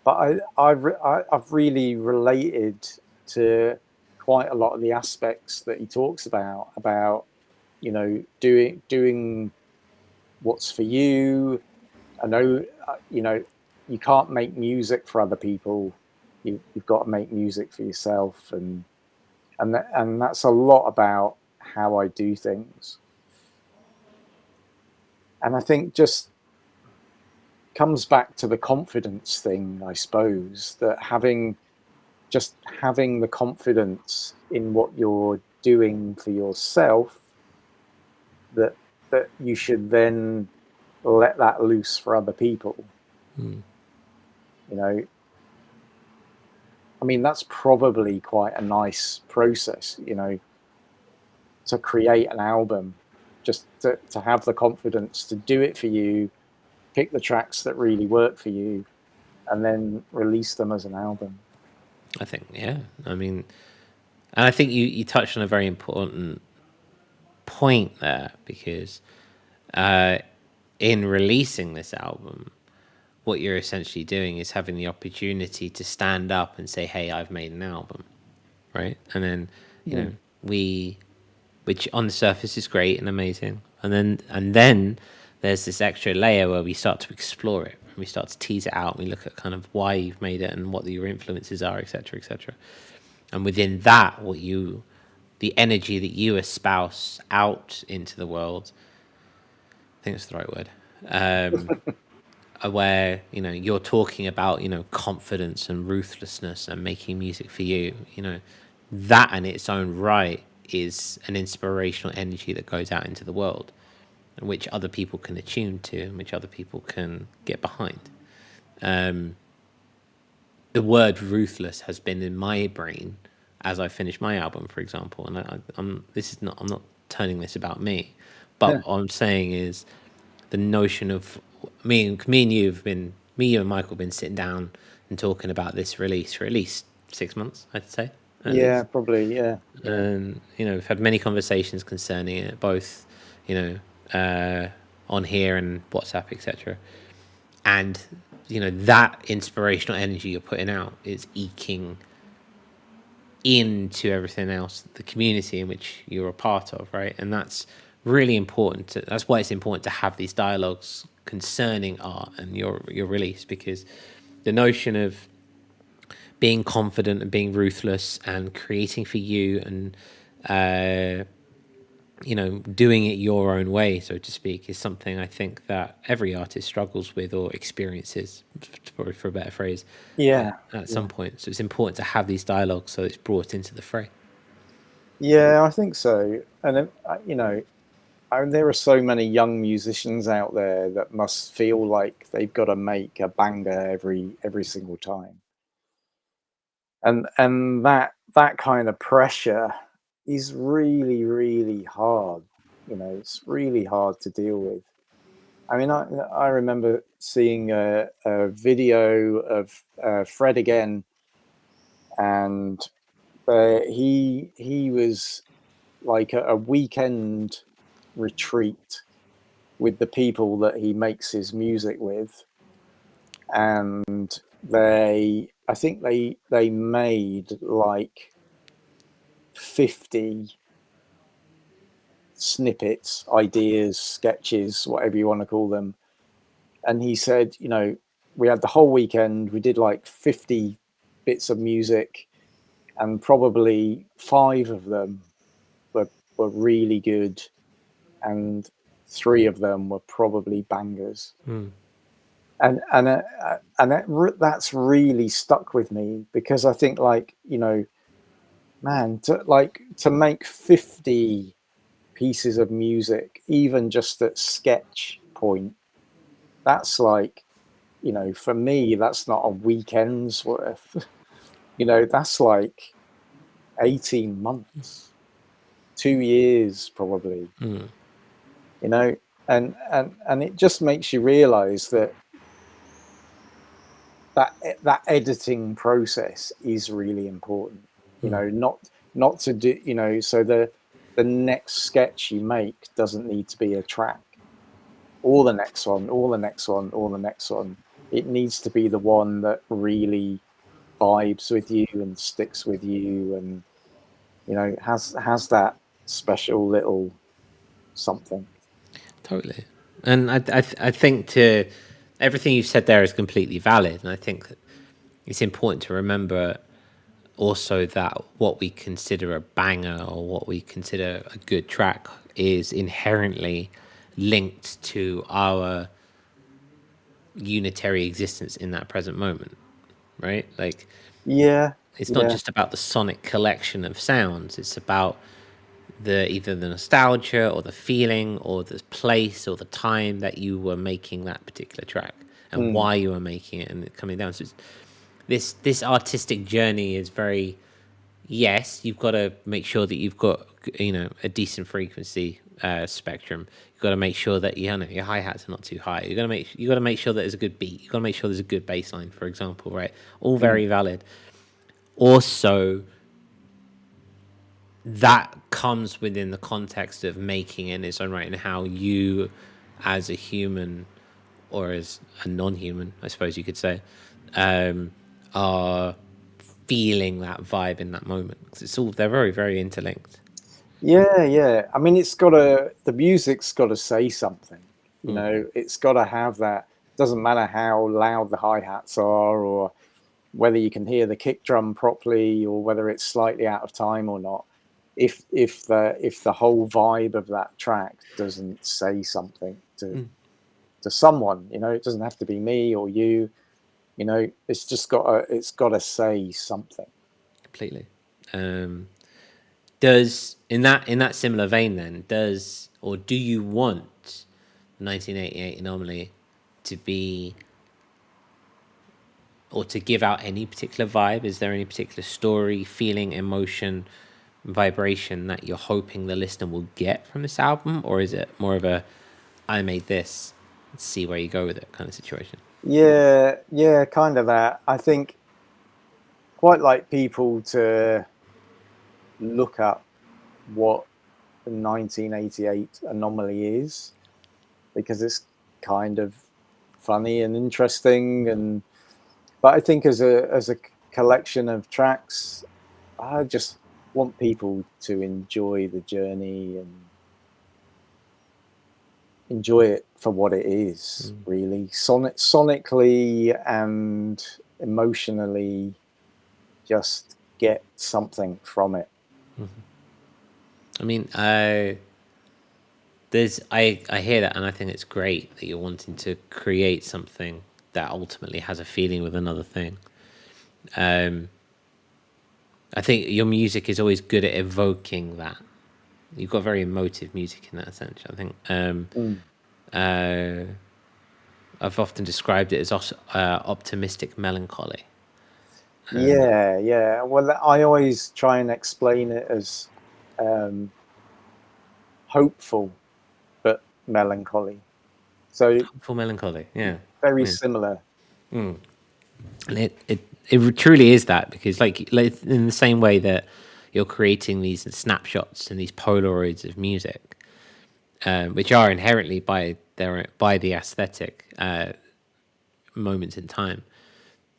but I've really related to quite a lot of the aspects that he talks about, you know, doing what's for you. I know, you know, you can't make music for other people. You've got to make music for yourself, and that's a lot about how I do things. And I think just comes back to the confidence thing, I suppose, that having the confidence in what you're doing for yourself, that you should then let that loose for other people. You know, I mean, that's probably quite a nice process, you know, to create an album, just to have the confidence to do it for you, pick the tracks that really work for you, and then release them as an album. I think, yeah. I mean, and I think you touched on a very important point there, because in releasing this album, what you're essentially doing is having the opportunity to stand up and say, hey, I've made an album, right? And then, you know, which on the surface is great and amazing. And then there's this extra layer where we start to explore it, and we start to tease it out, and we look at kind of why you've made it and what your influences are, etc., etc. And within that, the energy that you espouse out into the world, I think that's the right word, where, you know, you're talking about, you know, confidence and ruthlessness and making music for you, you know, that in its own right is an inspirational energy that goes out into the world, and which other people can attune to, and which other people can get behind. The word ruthless has been in my brain as I finish my album, for example, and I'm not turning this about me, but what I'm saying is the notion of me and Michael have been sitting down and talking about this release for at least 6 months, I'd say. Yeah, probably. Yeah. And, you know, we've had many conversations concerning it, both, you know, on here and WhatsApp, etc. And, you know, that inspirational energy you're putting out is eking into everything else, the community in which you're a part of, right? And that's really important. That's why it's important to have these dialogues concerning art and your release, because the notion of being confident and being ruthless and creating for you and you know, doing it your own way, so to speak, is something I think that every artist struggles with or experiences, for a better phrase, at some point. So it's important to have these dialogues so it's brought into the fray. Yeah, I think so. And, you know, there are so many young musicians out there that must feel like they've got to make a banger every single time. And that kind of pressure is really, really hard. You know, it's really hard to deal with. I mean, I remember seeing a video of Fred again, and he was like a weekend retreat with the people that he makes his music with, and I think they made like 50 snippets, ideas, sketches, whatever you want to call them. And he said, you know, we had the whole weekend, we did like 50 bits of music, and probably 5 of them were really good, and 3 of them were probably bangers. And that's really stuck with me, because I think, like, you know, man, to make 50 pieces of music, even just at sketch point, that's like, you know, for me, that's not a weekend's worth. You know, that's like 18 months, 2 years probably. You know, and it just makes you realize that, that editing process is really important. You know, not to do, you know, so the next sketch you make doesn't need to be a track, or the next one, or the next one, or the next one. It needs to be the one that really vibes with you and sticks with you, and you know, has that special little something. Totally. And I think to everything you've said there is completely valid, and I think that it's important to remember also that what we consider a banger or what we consider a good track is inherently linked to our unitary existence in that present moment, right? Like, Yeah, it's not yeah, just about the sonic collection of sounds, it's about the either the nostalgia or the feeling or the place or the time that you were making that particular track and why you were making it and coming down. So this artistic journey is very, yes, you've got to make sure that you've got, you know, a decent frequency spectrum. You've got to make sure that you know your hi-hats are not too high. You got to make sure that there's a good beat. You've got to make sure there's a good bass line, for example, right? All very valid. Also, that comes within the context of making in its own right and how you, as a human or as a non-human, I suppose you could say, are feeling that vibe in that moment. 'Cause they're very, very interlinked. yeah. I mean, the music's got to say something. You know, it's got to have that. Doesn't matter how loud the hi-hats are, or whether you can hear the kick drum properly, or whether it's slightly out of time or not. If the whole vibe of that track doesn't say something to someone, you know, it doesn't have to be me or you. You know, it's got to say something. Completely. Does in that similar vein then do you want 1988 Anomaly to be or to give out any particular vibe? Is there any particular story, feeling, emotion, vibration that you're hoping the listener will get from this album, or is it more of a I made this, let's see where you go with it kind of situation? Yeah, kind of that. I think quite like people to look up what the 1988 Anomaly is, because it's kind of funny and interesting. And but I think as a collection of tracks, I just want people to enjoy the journey and enjoy it for what it is, really sonically and emotionally. Just get something from it. I mean, I hear that, and I think it's great that you're wanting to create something that ultimately has a feeling with another thing. I think your music is always good at evoking that. You've got very emotive music in that sense. I think I've often described it as optimistic melancholy. Yeah. Well, I always try and explain it as hopeful but melancholy. So Hopeful melancholy, yeah. very Yeah. similar. And it truly is that, because like in the same way that you're creating these snapshots and these polaroids of music, which are inherently by the aesthetic moments in time,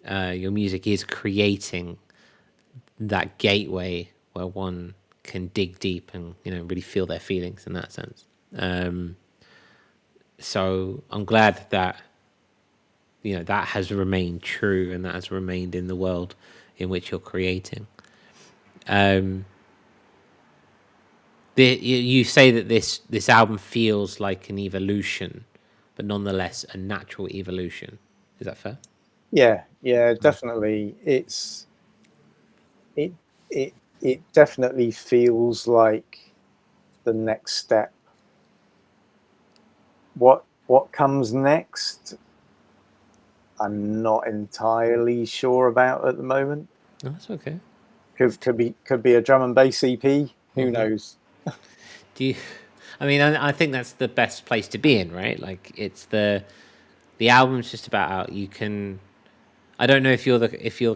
your music is creating that gateway where one can dig deep and, you know, really feel their feelings in that sense. So I'm glad that, you know, that has remained true and that has remained in the world in which you're creating. You say that this album feels like an evolution, but nonetheless a natural evolution. Is that fair? Yeah, definitely. It it definitely feels like the next step. What comes next, I'm not entirely sure about at the moment. Oh, that's okay. Could be a drum and bass EP. Who knows? Do you? I mean, I think that's the best place to be in, right? Like, it's the album's just about out. You can. I don't know if you're the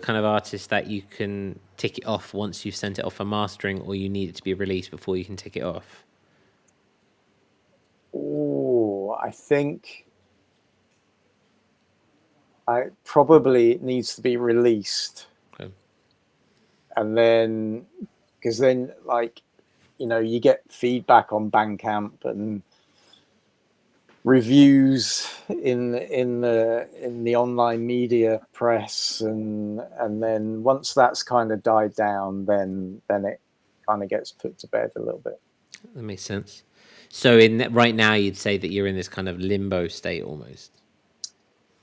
kind of artist that you can tick it off once you've sent it off for mastering, or you need it to be released before you can tick it off. Oh, I think probably it needs to be released. Okay. And then, because then, like, you know, you get feedback on Bandcamp and reviews in the online media press, and then once that's kind of died down, then it kind of gets put to bed a little bit. That makes sense. So right now, you'd say that you're in this kind of limbo state almost.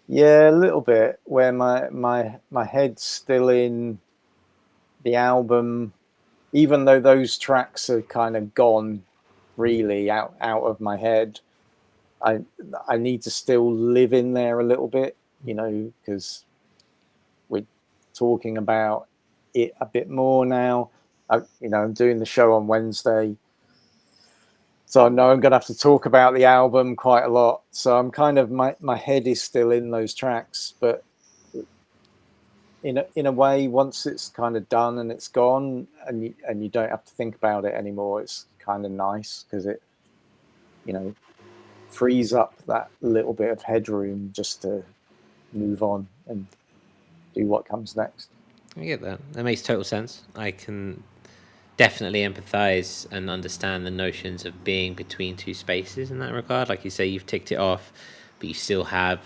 Yeah, a little bit, where my head's still in the album, even though those tracks are kind of gone, really out of my head. I need to still live in there a little bit, you know, because we're talking about it a bit more now. I'm doing the show on Wednesday, so I know I'm going to have to talk about the album quite a lot. So I'm kind of my head is still in those tracks, but in a way, once it's kind of done and it's gone, and you don't have to think about it anymore, it's kind of nice, because it, you know, frees up that little bit of headroom just to move on and do what comes next. I get that. That makes total sense. I can definitely empathize and understand the notions of being between two spaces in that regard. Like you say, you've ticked it off, but you still have,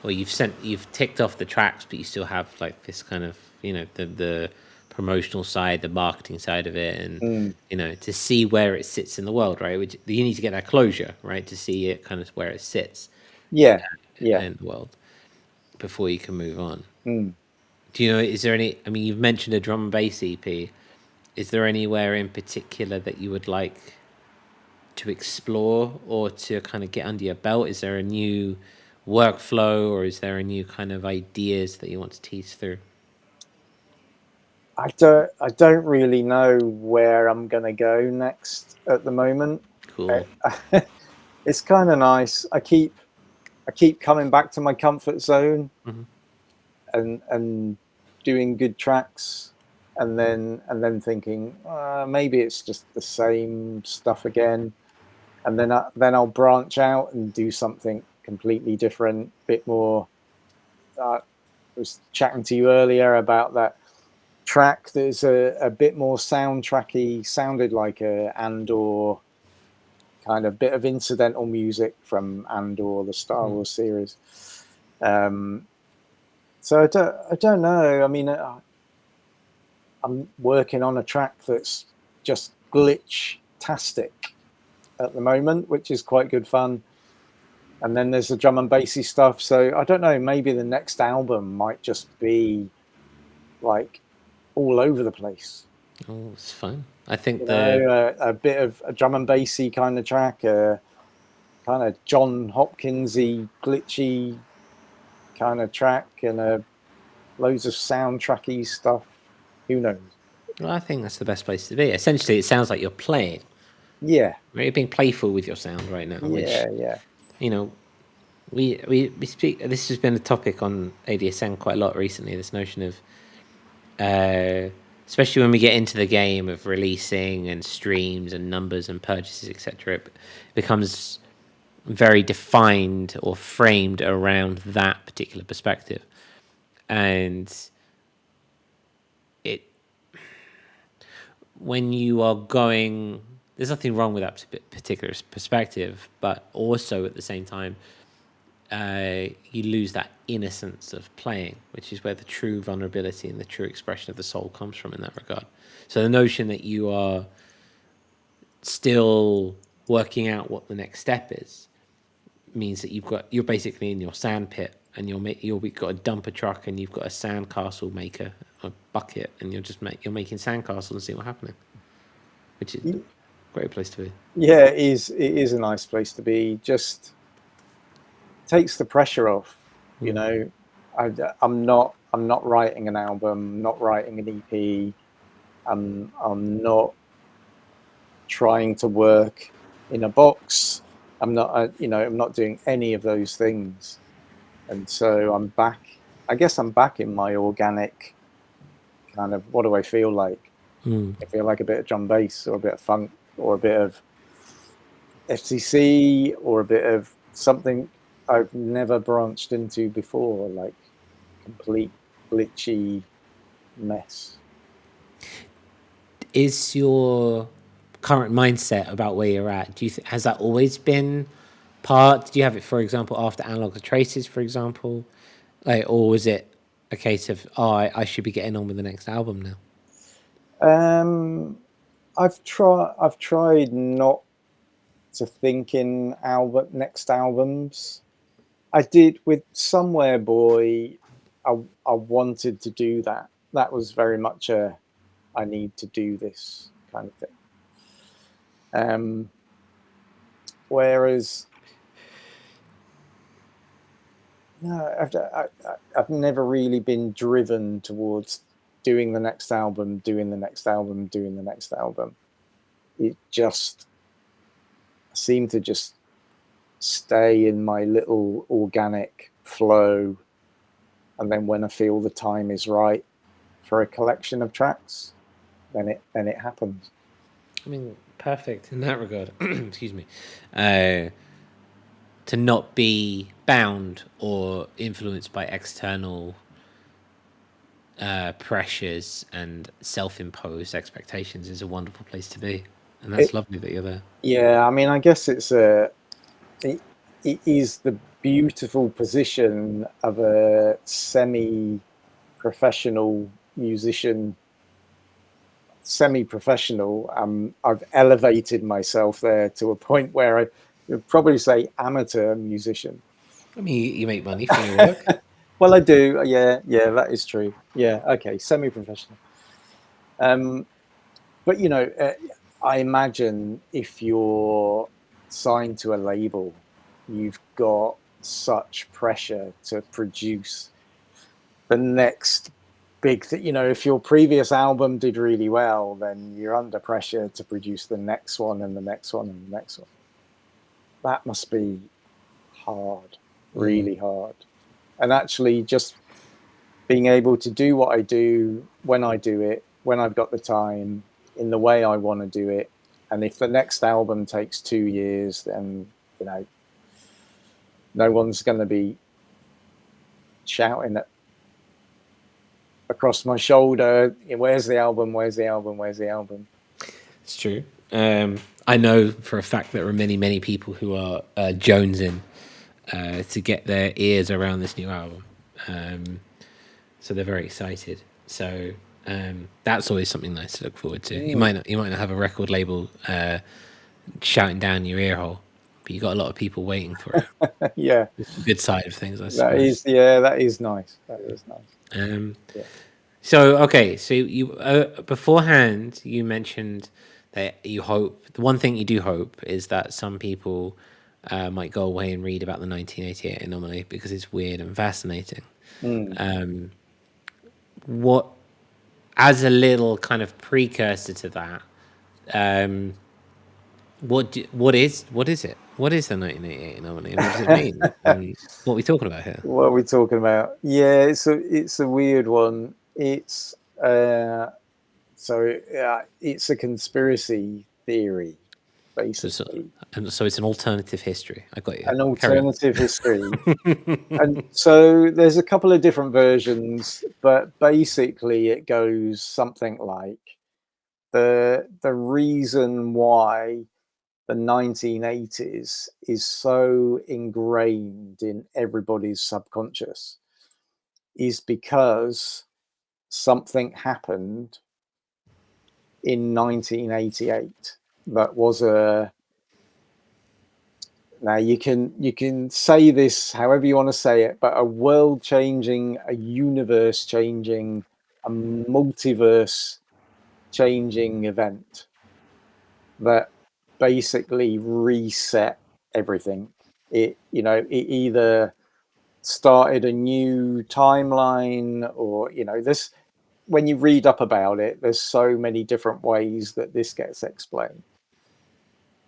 or you've ticked off the tracks, but you still have like this kind of, you know, the promotional side, the marketing side of it, and you know, to see where it sits in the world, right? Which you need to get that closure, right, to see it kind of where it sits Yeah. in the world before you can move on. Mm. Do you know? Is there any? I mean, you've mentioned a drum and bass EP. Is there anywhere in particular that you would like to explore or to kind of get under your belt? Is there a new workflow, or is there a new kind of ideas that you want to tease through? I don't really know where I'm gonna go next at the moment. Cool. It's kind of nice. I keep coming back to my comfort zone, Mm-hmm. and doing good tracks, and then thinking, maybe it's just the same stuff again, and then I'll branch out and do something completely different, bit more. I was chatting to you earlier about that track. There's a bit more soundtracky, sounded like a Andor, kind of bit of incidental music from Andor, the Star Wars series. So I don't know. I mean, I'm working on a track that's just glitch-tastic at the moment, which is quite good fun. And then there's the drum and bassy stuff. So I don't know, maybe the next album might just be like all over the place. Oh, it's fun. I think You know, a bit of a drum and bassy kind of track, kind of John Hopkinsy, glitchy kind of track, and loads of soundtracky stuff. Who knows? well, I think that's the best place to be. Essentially, it sounds like you're playing. Yeah, Right? You're being playful with your sound right now, which, yeah. you know, we speak. This has been a topic on ADSN quite a lot recently. This notion of, especially when we get into the game of releasing and streams and numbers and purchases, etc., it becomes very defined or framed around that particular perspective, and it when you are going. There's nothing wrong with that particular perspective, but also at the same time, you lose that innocence of playing, which is where the true vulnerability and the true expression of the soul comes from in that regard. So the notion that you are still working out what the next step is means that you're basically in your sand pit, and you've got a dumper truck, and you've got a sand castle maker, a bucket, and you're making sand castles and seeing what's happening, which is a great place to be. Yeah, it is. It is a nice place to be. Just takes the pressure off. You know, I'm not writing an album, not writing an EP. I'm not trying to work in a box. I'm not I'm not doing any of those things. And so I'm back I guess I'm back in my organic kind of, what do I feel like? I feel like a bit of drum bass, or a bit of funk, or a bit of FCC, or a bit of something I've never branched into before, like complete glitchy mess. Is your current mindset about where you're at? Has that always been part? Do you have it, for example, after Analog to Traces, for example, or was it a case of, oh, I should be getting on with the next album now? I've tried not to think in next albums. I did with Somewhere Boy. I wanted to do that. That was very much a I need to do this kind of thing. Whereas no, I've never really been driven towards doing the next album, doing the next album, doing the next album. It just seemed to just stay in my little organic flow, and then when I feel the time is right for a collection of tracks, then it happens. I mean, perfect in that regard. Excuse me. To not be bound or influenced by external pressures and self-imposed expectations is a wonderful place to be, and that's lovely that you're there. Yeah, I mean, I guess it is the beautiful position of a semi-professional musician. Semi-professional. I've elevated myself there to a point where I would probably say amateur musician. I mean, you make money from your work. Well, I do. Yeah, that is true. Yeah, okay, semi-professional. But I imagine if you're signed to a label, you've got such pressure to produce the next big thing. If your previous album did really well, then you're under pressure to produce the next one and the next one and the next one. That must be hard, really hard. And actually just being able to do what I do when I do it, when I've got the time, in the way I want to do it. And if the next album takes 2 years, then no one's going to be shouting across my shoulder, where's the album, where's the album, where's the album. It's true. I know for a fact that there are many people who are jonesing to get their ears around this new album, so they're very excited. So that's always something nice to look forward to. You might not have a record label shouting down your ear hole, but you got a lot of people waiting for it. Yeah, it's the good side of things, I suppose. That is nice. That is nice. Yeah. So okay, so you beforehand you mentioned that you hope, the one thing you do hope is that some people might go away and read about the 1988 Anomaly because it's weird and fascinating. What, as a little kind of precursor to that, what is it? What is the 1988 Anomaly? What does it mean? What are we talking about here? What are we talking about? Yeah, it's a weird one. It's it's a conspiracy theory, basically. So it's an alternative history. I got you. An alternative history. And so there's a couple of different versions, but basically it goes something like the reason why the 1980s is so ingrained in everybody's subconscious is because something happened in 1988 that was now you can say this however you want to say it, but a world changing, a universe changing, a multiverse changing event that basically reset everything. It either started a new timeline, or this, when you read up about it, there's so many different ways that this gets explained.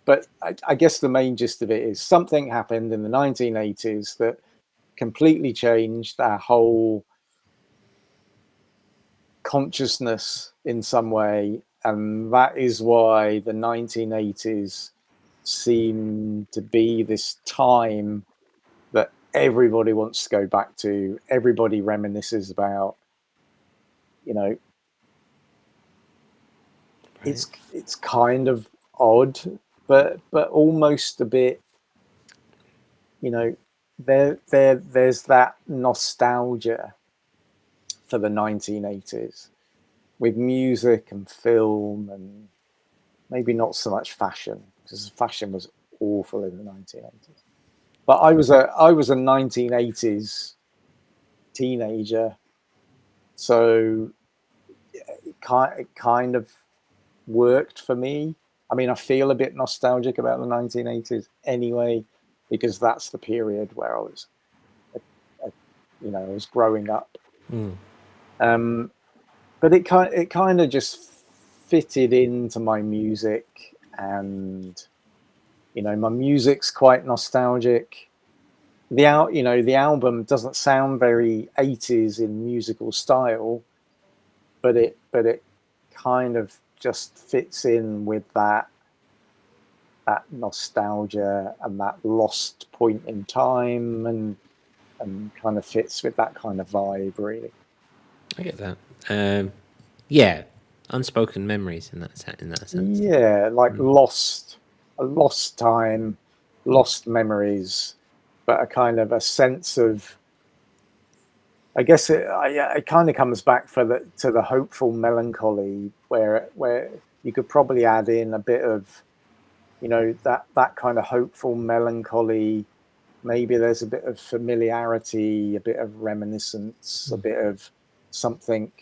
But I guess the main gist of it is something happened in the 1980s that completely changed our whole consciousness in some way, and that is why the 1980s seem to be this time that everybody wants to go back to, everybody reminisces about. You know, Right. it's kind of odd, but almost a bit, you know, there's that nostalgia for the 1980s with music and film, and maybe not so much fashion, because fashion was awful in the 1980s. But I was a 1980s teenager, so it kind of worked for me. I mean, I feel a bit nostalgic about the 1980s anyway, because that's the period where I was, I was growing up. But it kind of just fitted into my music, and my music's quite nostalgic. The album doesn't sound very 80s in musical style, but it kind of just fits in with that nostalgia and that lost point in time, and kind of fits with that kind of vibe, really. I get that. Yeah, unspoken memories in that sense. Yeah, like a lost time, lost memories, but a kind of a sense of, I guess it kind of comes back to the hopeful melancholy, where you could probably add in a bit of, that kind of hopeful melancholy. Maybe there's a bit of familiarity, a bit of reminiscence, a bit of something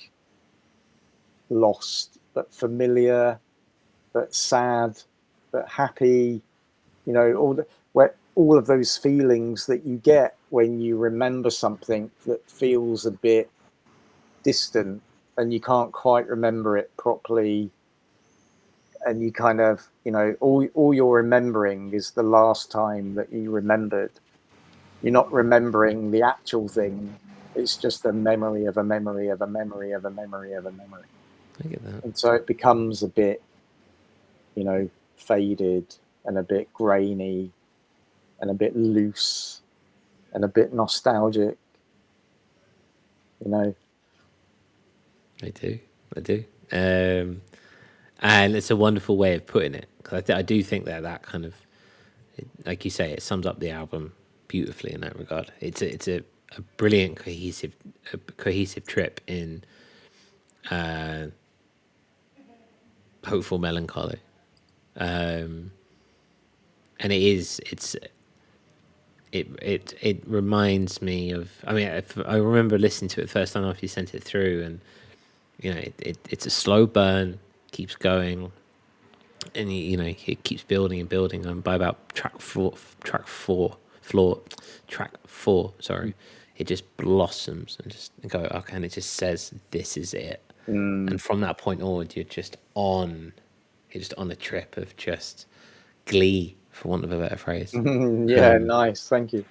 lost but familiar, but sad, but happy. All of those feelings that you get when you remember something that feels a bit distant, and you can't quite remember it properly, and you kind of, all you're remembering is the last time that you remembered. You're not remembering the actual thing. It's just a memory of a memory of a memory of a memory of a memory. I get that. And so it becomes a bit, faded, and a bit grainy, and a bit loose, and a bit nostalgic. I do. And it's a wonderful way of putting it, because I do think that kind of, like you say, it sums up the album beautifully in that regard. It's a brilliant cohesive trip in hopeful melancholy, and it reminds me of. I mean, I remember listening to it the first time after you sent it through, and it's a slow burn, keeps going, and it keeps building and building. And by about track four, sorry, it just blossoms and just go okay, and it just says this is it. And from that point onward, you're just on a trip of just glee, for want of a better phrase. Yeah, nice, thank you.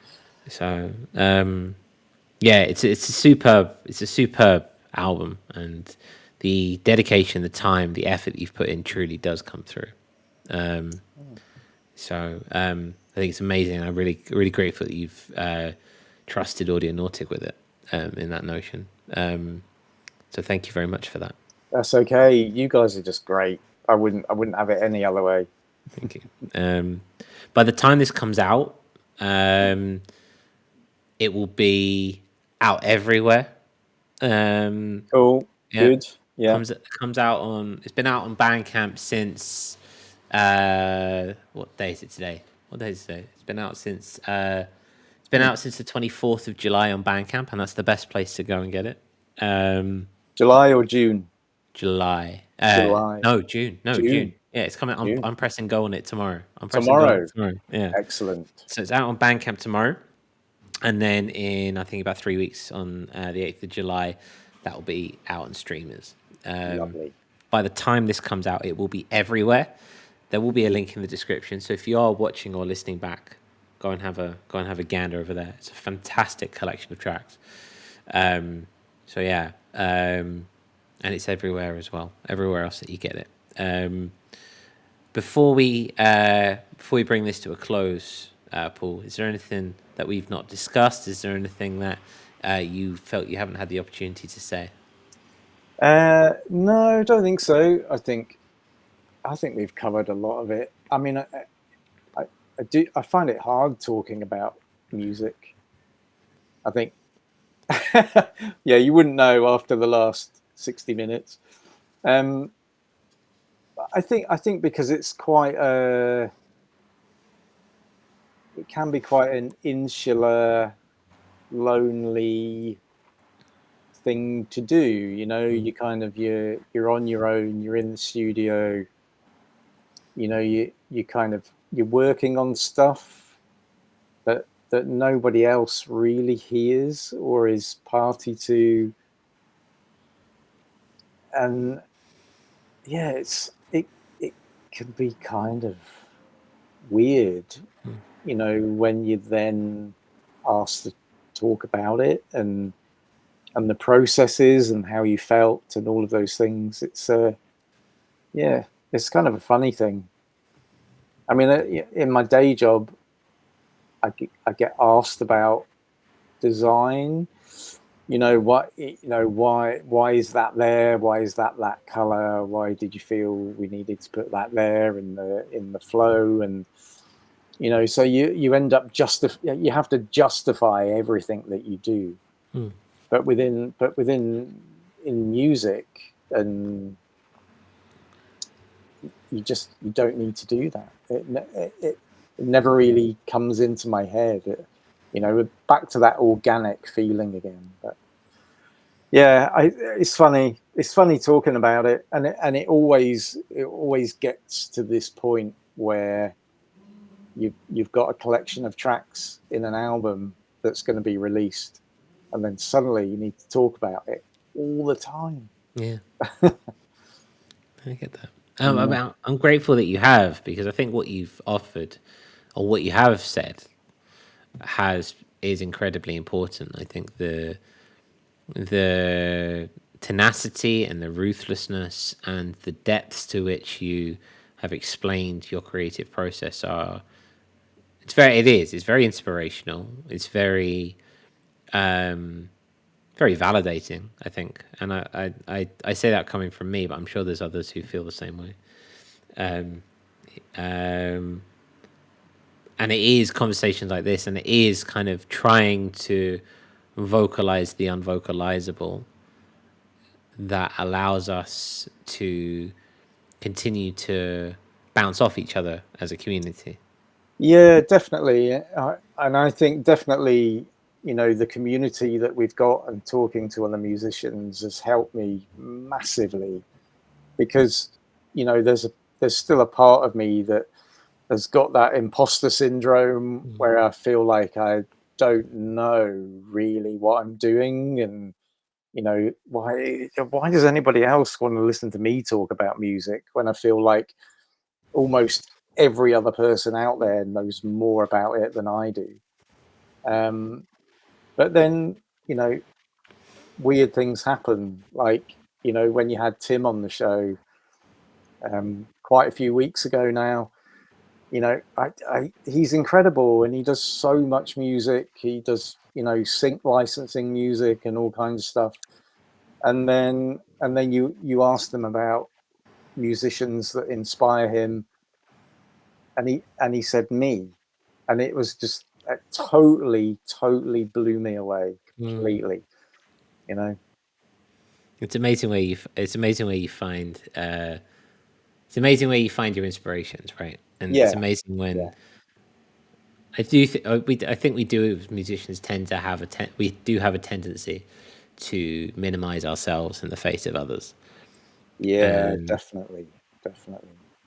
So yeah, it's a superb album, and the dedication, the time, the effort you've put in truly does come through. So I think it's amazing. I'm really grateful that you've trusted Audionautic with it in that notion. So thank you very much for that. That's okay. You guys are just great. I wouldn't have it any other way. Thank you. By the time this comes out, it will be out everywhere. Cool. Yeah. Good. Yeah. Comes out on. It's been out on Bandcamp since. What day is it today? It's been out since. It's been out since the 24th of July on Bandcamp, and that's the best place to go and get it. July or June? July. July. No, June. No, June. Yeah, it's coming. I'm pressing go on it tomorrow. Tomorrow. Yeah. Excellent. So it's out on Bandcamp tomorrow, and then in I think about 3 weeks on the 8th of July, that will be out on streamers. Lovely. By the time this comes out, it will be everywhere. There will be a link in the description. So if you are watching or listening back, go and have a gander over there. It's a fantastic collection of tracks. So yeah, and it's everywhere as well. Everywhere else that you get it. Before we bring this to a close, Paul, is there anything that we've not discussed? Is there anything that you felt you haven't had the opportunity to say? No, I don't think so. I think we've covered a lot of it. I mean, I find it hard talking about music. I think, yeah, you wouldn't know after the last 60 minutes. I think because it's it can be quite an insular, lonely thing to do. You kind of you're on your own. You're in the studio. You're working on stuff that nobody else really hears or is party to, and yeah, it can be kind of weird, when you then asked to talk about it and the processes and how you felt and all of those things. It's it's kind of a funny thing. I mean, in my day job, I get asked about design. Why is that there? Why is that color? Why did you feel we needed to put that there in the flow? And so you end up you have to justify everything that you do. But within in music, and you don't need to do that. It never really comes into my head. Back to that organic feeling again. But yeah, it's funny. It's funny talking about it, and it always gets to this point where you've got a collection of tracks in an album that's going to be released, and then suddenly you need to talk about it all the time. Yeah, I get that. I'm grateful that you have, because I think what you've offered or what you have said is incredibly important. I think the tenacity and the ruthlessness and the depths to which you have explained your creative process it's very inspirational. It's very very validating, I think. And I say that coming from me, but I'm sure there's others who feel the same way. And it is conversations like this, and it is kind of trying to vocalize the unvocalizable that allows us to continue to bounce off each other as a community. Yeah, definitely. And I think definitely, the community that we've got and talking to other musicians has helped me massively, because, there's still a part of me that has got that imposter syndrome where I feel like I don't know really what I'm doing. And, why does anybody else want to listen to me talk about music when I feel like almost every other person out there knows more about it than I do? But then, weird things happen. Like, when you had Tim on the show quite a few weeks ago now, he's incredible, and he does so much music. He does, sync licensing music and all kinds of stuff. And then you asked him about musicians that inspire him, and he said me, and it was just totally blew me away completely. It's amazing where you find it's amazing where you find your inspirations, right? And it's amazing when I think we do as musicians tend to have we do have a tendency to minimize ourselves in the face of others. Yeah, definitely.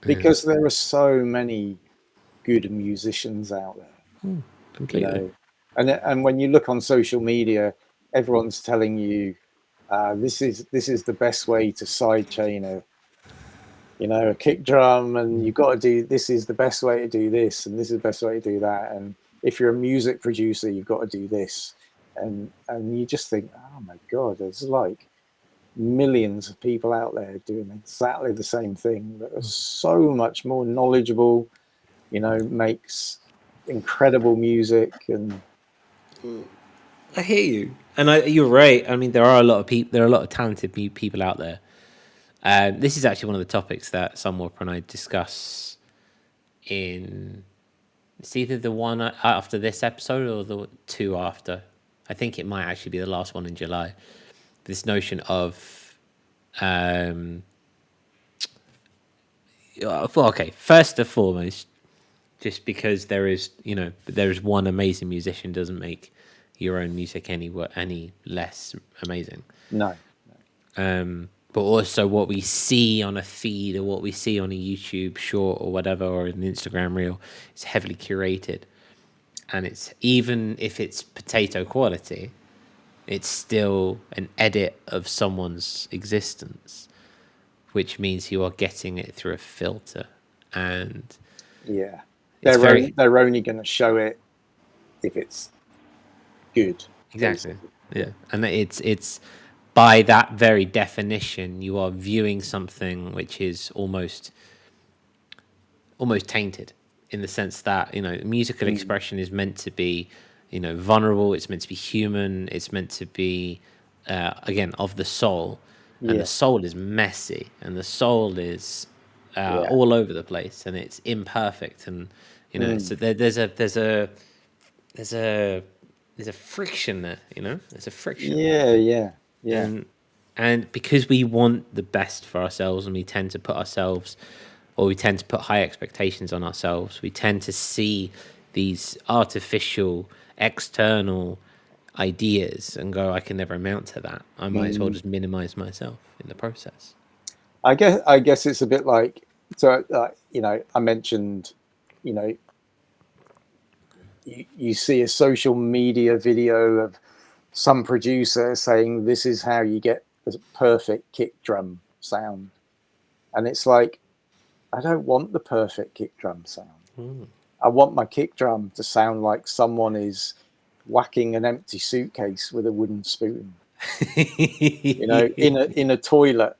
Because there are so many good musicians out there. Completely. And when you look on social media, everyone's telling you this is the best way to sidechain a kick drum, and you've got to do this is the best way to do this, and this is the best way to do that. And if you're a music producer, you've got to do this. And you just think, oh my God, it's like millions of people out there doing exactly the same thing that are so much more knowledgeable, makes incredible music. And I hear you, and you're right. I mean, there are a lot of people. There are a lot of talented people out there. This is actually one of the topics that Sunwarper and I discuss in. It's either the one after this episode or the two after. I think it might actually be the last one in July. This notion of, well, okay, first and foremost, just because there is one amazing musician doesn't make your own music any less amazing. No. But also what we see on a feed or what we see on a YouTube short or whatever, or an Instagram reel, is heavily curated. And it's, even if it's potato quality, it's still an edit of someone's existence, which means you are getting it through a filter. And yeah, they're only going to show it if it's good. Exactly. Yeah. And it's by that very definition, you are viewing something which is almost tainted, in the sense that, musical expression is meant to be, vulnerable. It's meant to be human. It's meant to be, again, of the soul. And the soul is messy, and the soul is all over the place, and it's imperfect. And, so there's a friction there, there's a friction. Yeah. And because we want the best for ourselves, and we tend to put high expectations on ourselves, we tend to see these artificial external ideas and go, I can never amount to that. I might as well just minimize myself in the process. I guess it's a bit like, so I mentioned, you see a social media video of some producer saying this is how you get a perfect kick drum sound, and it's like, I don't want the perfect kick drum sound. I want my kick drum to sound like someone is whacking an empty suitcase with a wooden spoon, in a toilet.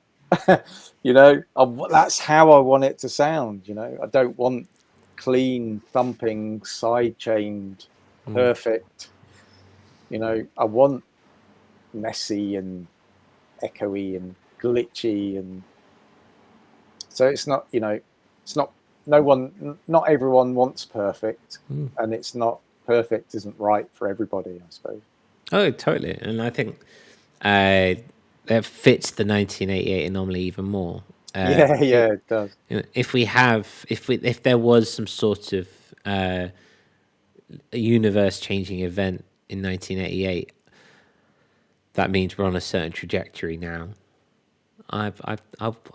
That's how I want it to sound. I don't want clean, thumping, side-chained, perfect. I want messy and echoey and glitchy, and so it's not, not everyone wants perfect, and it's not perfect isn't right for everybody, I suppose. Oh, totally. And I think that fits the 1988 Anomaly even more. It does. If there was some sort of universe-changing event in 1988, that means we're on a certain trajectory now. I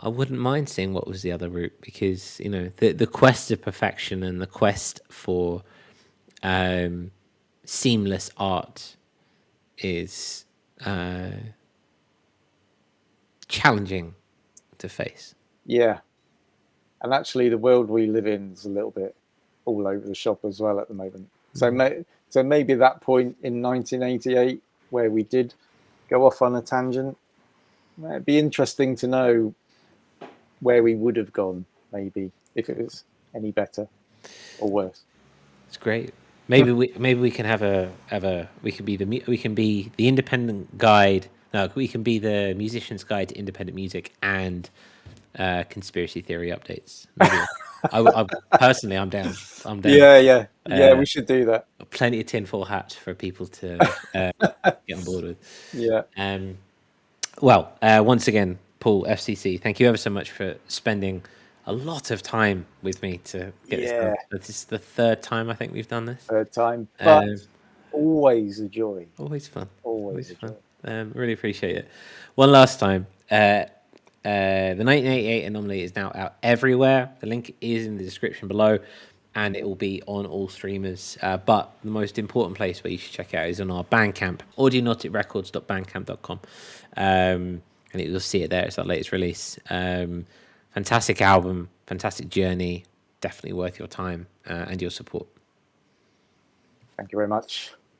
wouldn't mind seeing what was the other route, because the quest of perfection and the quest for seamless art is challenging to face. Yeah, and actually, the world we live in is a little bit all over the shop as well at the moment. So maybe that point in 1988 where we did go off on a tangent, it'd be interesting to know where we would have gone, maybe, if it was any better or worse. It's great. Maybe we can we can be the independent guide. No, we can be the musician's guide to independent music and conspiracy theory updates. Maybe. I personally, I'm down. Yeah. We should do that. Plenty of tinfoil hats for people to get on board with. Yeah. Well, once again, Paul, FCC, thank you ever so much for spending a lot of time with me to get this done. This is the third time I think we've done this. Third time, but always a joy. Always fun. Always fun. Really appreciate it. One last time. The 1988 Anomaly is now out everywhere. The link is in the description below, and it will be on all streamers. But the most important place where you should check it out is on our Bandcamp, audionauticrecords.bandcamp.com. And you'll see it there. It's our latest release. Fantastic album, fantastic journey. Definitely worth your time and your support. Thank you very much.